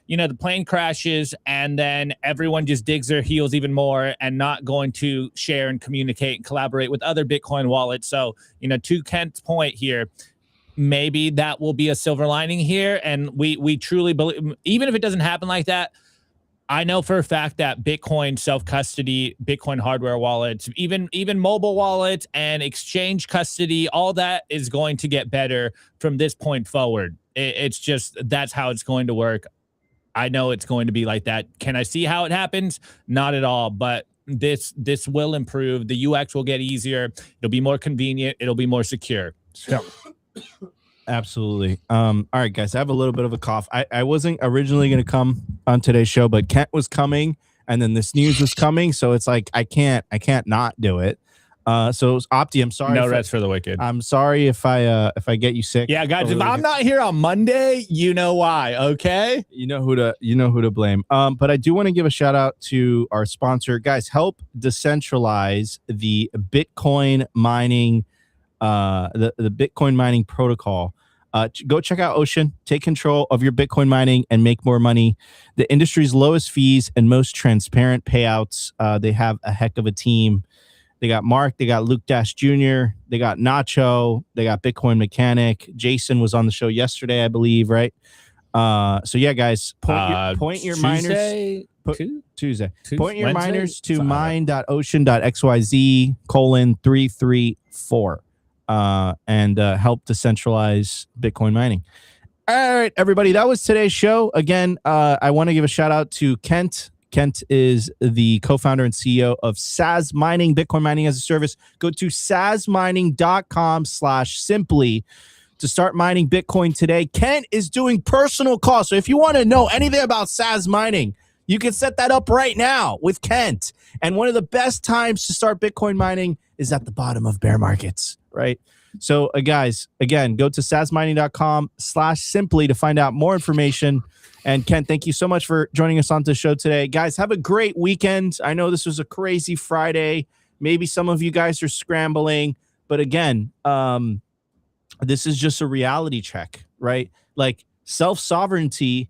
you know, the plane crashes and then everyone just digs their heels even more and not going to share and communicate and collaborate with other Bitcoin wallets. So, you know, to Kent's point here, maybe that will be a silver lining here. And we truly believe, even if it doesn't happen like that, I know for a fact that Bitcoin self-custody, Bitcoin hardware wallets, even mobile wallets and exchange custody, all that is going to get better from this point forward. It's just, that's how it's going to work. I know it's going to be like that. Can I see how it happens? Not at all, but this will improve. The UX will get easier. It'll be more convenient. It'll be more secure. So. Absolutely. All right, guys, I have a little bit of a cough. I wasn't originally going to come on today's show, but Kent was coming, and then this news was coming, so it's like I can't not do it. So Opti, I'm sorry. No rest for the wicked. I'm sorry if I get you sick. Yeah, guys, if I'm not here on Monday, you know why, okay? You know who to blame. But I do want to give a shout out to our sponsor. Guys, help decentralize the Bitcoin mining the Bitcoin mining protocol. Go check out Ocean. Take control of your Bitcoin mining and make more money. The industry's lowest fees and most transparent payouts. They have a heck of a team. They got Mark. They got Luke Dash Jr. They got Nacho. They got Bitcoin Mechanic. Jason was on the show yesterday, I believe, right? So yeah, guys, point your miners. Tuesday. Point your miners to mine.ocean.xyz:334. And help decentralize Bitcoin mining. All right, everybody, that was today's show. Again, I want to give a shout out to Kent. Kent is the co-founder and CEO of SAS Mining, Bitcoin mining as a service. Go to sasmining.com/simply to start mining Bitcoin today. Kent is doing personal calls. So if you want to know anything about SAS mining, you can set that up right now with Kent. And one of the best times to start Bitcoin mining is at the bottom of bear markets, right? So guys, again, go to sasmining.com/simply to find out more information. And Ken, thank you so much for joining us on the show today. Guys, have a great weekend. I know this was a crazy Friday. Maybe some of you guys are scrambling, but again, this is just a reality check, right? Like, self-sovereignty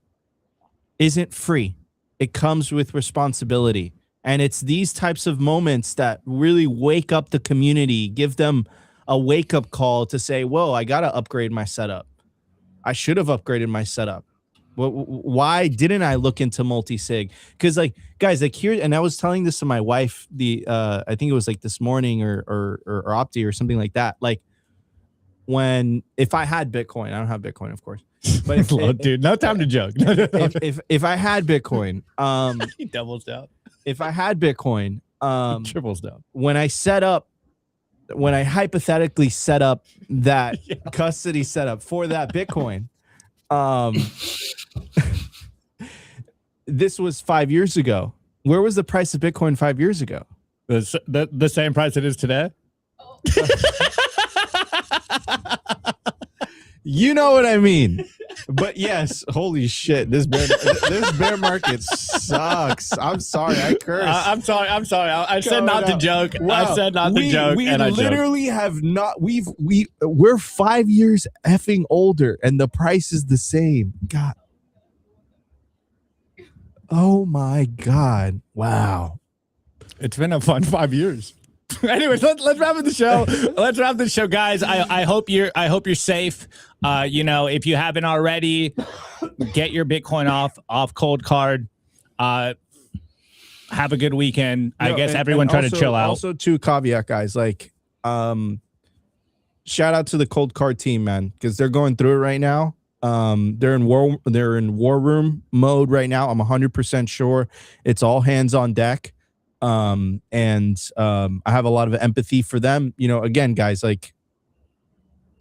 isn't free. It comes with responsibility. And it's these types of moments that really wake up the community, give them a wake-up call to say, whoa, I got to upgrade my setup. I should have upgraded my setup. Why didn't I look into multi-sig? Because, like, guys, like, here, and I was telling this to my wife, I think it was like this morning or Opti or something like that. Like, if I had Bitcoin, I don't have Bitcoin, of course, but if, Dude, no time to joke. if I had Bitcoin, He doubles down. if I had Bitcoin, He triples down. when I hypothetically set up that custody setup for that Bitcoin, this was 5 years ago. Where was the price of Bitcoin 5 years ago? The same price it is today. You know what I mean. But yes, holy shit, this bear market sucks. I'm sorry, I cursed. I'm sorry. I said not to joke. Wow. I said not to joke. We and I literally have not. We're 5 years effing older, and the price is the same. God. Oh my God. Wow. It's been a fun 5 years. Anyways, let's wrap up the show. Let's wrap the show, guys. I hope you're safe. You know, if you haven't already, get your Bitcoin off Cold Card. Have a good weekend. I guess everyone try to chill out. Also, to caveat, guys, like, shout out to the Cold Card team, man, because they're going through it right now. They're in war room mode right now. I'm 100% sure it's all hands on deck. I have a lot of empathy for them. You know, again, guys, like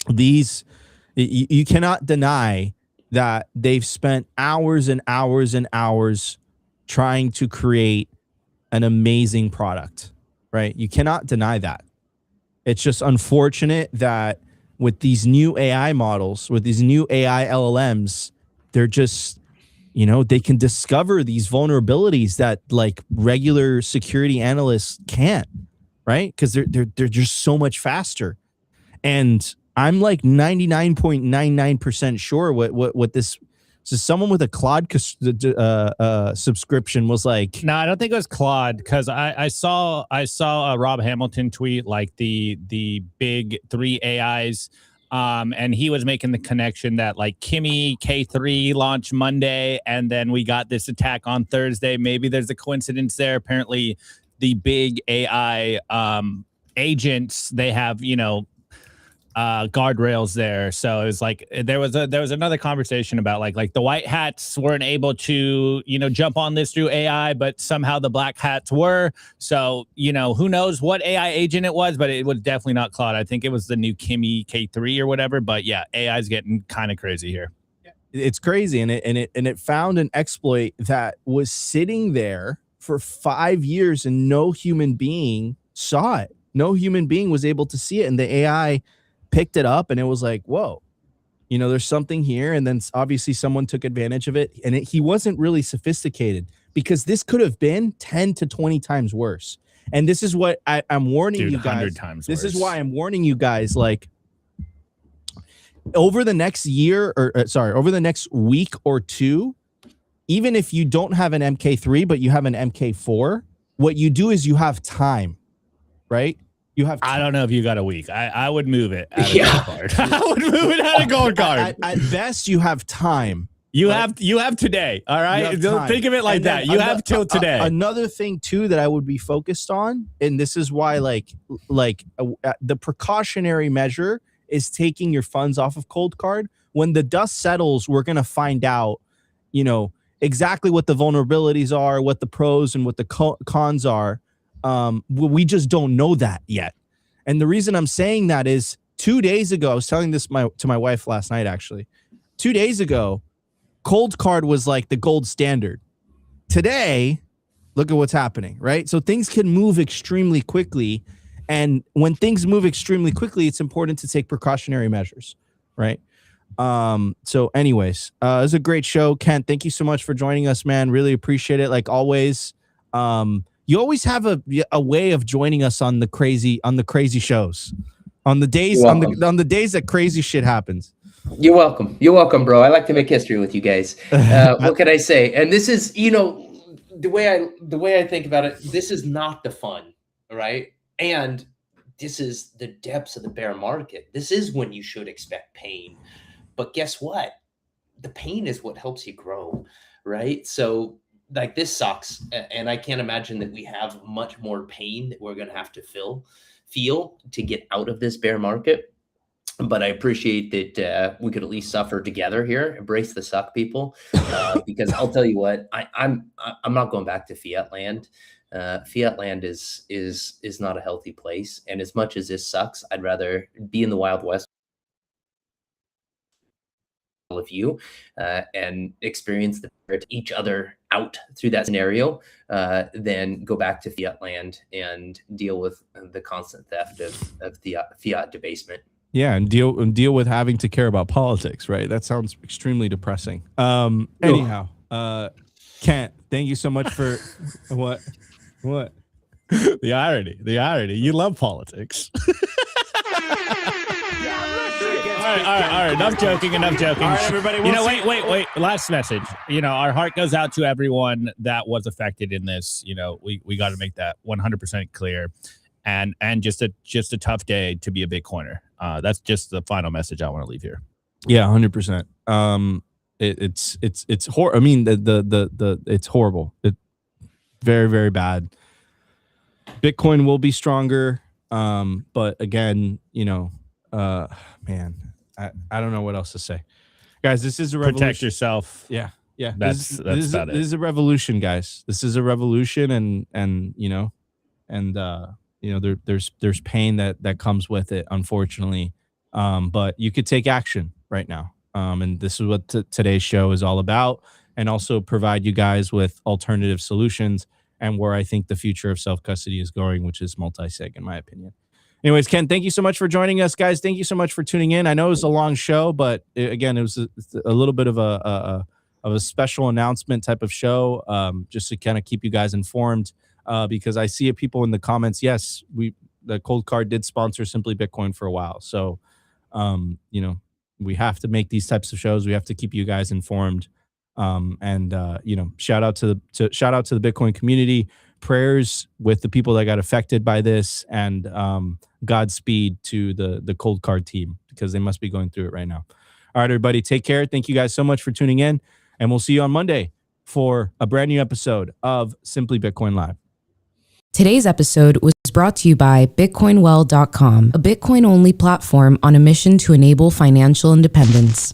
you cannot deny that they've spent hours and hours and hours trying to create an amazing product, right? You cannot deny that. It's just unfortunate that with these new AI models, with these new AI LLMs, they're just, you know, they can discover these vulnerabilities that like regular security analysts can't, right? Because they're just so much faster. And I'm like 99.99% sure what this. So someone with a Claude subscription was like. No, I don't think it was Claude, because I saw a Rob Hamilton tweet like the big 3 AIs. And he was making the connection that like Kimi K3 launched Monday, and then we got this attack on Thursday. Maybe there's a coincidence there. Apparently, the big AI agents, they have, you know, guardrails there. So it's like there was another conversation about like the white hats weren't able to, you know, jump on this through AI, but somehow the black hats were. So, you know, who knows what AI agent it was, but it was definitely not Claude. I think it was the new Kimi K3 or whatever. But yeah, AI is getting kind of crazy here. It's crazy, and it found an exploit that was sitting there for 5 years and no human being saw it. No human being was able to see it, and the AI picked it up, and it was like, whoa, you know, there's something here. And then obviously someone took advantage of it, and he wasn't really sophisticated, because this could have been 10 to 20 times worse. And this is what I'm warning you guys. 100 times this worse. Is why I'm warning you guys, like over the next year over the next week or two, even if you don't have an MK3, but you have an MK4, what you do is you have time, right? You have. I don't know if you got a week. I would move it out of Gold Card. I would move it out of Gold Card. At best, you have time. You have today. All right. Don't think of it like that. You have till today. Another thing too that I would be focused on, and this is why the precautionary measure is taking your funds off of Cold Card. When the dust settles, we're gonna find out, you know, exactly what the vulnerabilities are, what the pros and what the cons are. We just don't know that yet. And the reason I'm saying that is 2 days ago, I was telling this to my wife last night, actually. 2 days ago, Cold Card was like the gold standard. Today, look at what's happening, right? So things can move extremely quickly. And when things move extremely quickly, it's important to take precautionary measures, right? So anyways, it was a great show. Kent, thank you so much for joining us, man. Really appreciate it. Like always. You always have a way of joining us on the crazy shows, on the days on the days that crazy shit happens. You're welcome. You're welcome, bro. I like to make history with you guys. What can I say? And this is, you know, the way I think about it. This is not the fun, right? And this is the depths of the bear market. This is when you should expect pain. But guess what? The pain is what helps you grow, right? So. Like this sucks, and I can't imagine that we have much more pain that we're going to have to feel to get out of this bear market. but I appreciate that we could at least suffer together here. Embrace the suck, people, because I'll tell you what, I'm not going back to fiat land. Fiat land is not a healthy place, and as much as this sucks, I'd rather be in the Wild West of you and experience each other out through that scenario than go back to fiat land and deal with the constant theft of the fiat debasement. Yeah, and deal with having to care about politics, right? That sounds extremely depressing. Anyhow, Kent, thank you so much for what? The irony. You love politics. All right. Enough joking. All right, everybody. Wait. Last message. Our heart goes out to everyone that was affected in this. We got to make that 100% clear, and just a tough day to be a Bitcoiner. That's just the final message I want to leave here. Yeah, 100%. It's horrible. I mean, it's horrible. It's very, very bad. Bitcoin will be stronger. But again, man, I don't know what else to say. Guys, this is a revolution. Protect yourself. Yeah. That's about it. This is a revolution, guys. This is a revolution, and there's pain that comes with it, unfortunately. But you could take action right now. And this is what today's show is all about, and also provide you guys with alternative solutions and where I think the future of self-custody is going, which is multi-sig, in my opinion. Anyways, Ken, thank you so much for joining us, guys. Thank you so much for tuning in. I know it was a long show, but again, it was a little bit of a special announcement type of show, just to kind of keep you guys informed, because I see people in the comments. Yes, the Cold Card did sponsor Simply Bitcoin for a while, so we have to make these types of shows. We have to keep you guys informed, shout out to the Bitcoin community. Prayers with the people that got affected by this, and Godspeed to the Cold Card team, because they must be going through it right now. All right, everybody, take care. Thank you guys so much for tuning in, and we'll see you on Monday for a brand new episode of Simply Bitcoin Live. Today's episode was brought to you by BitcoinWell.com, a Bitcoin-only platform on a mission to enable financial independence.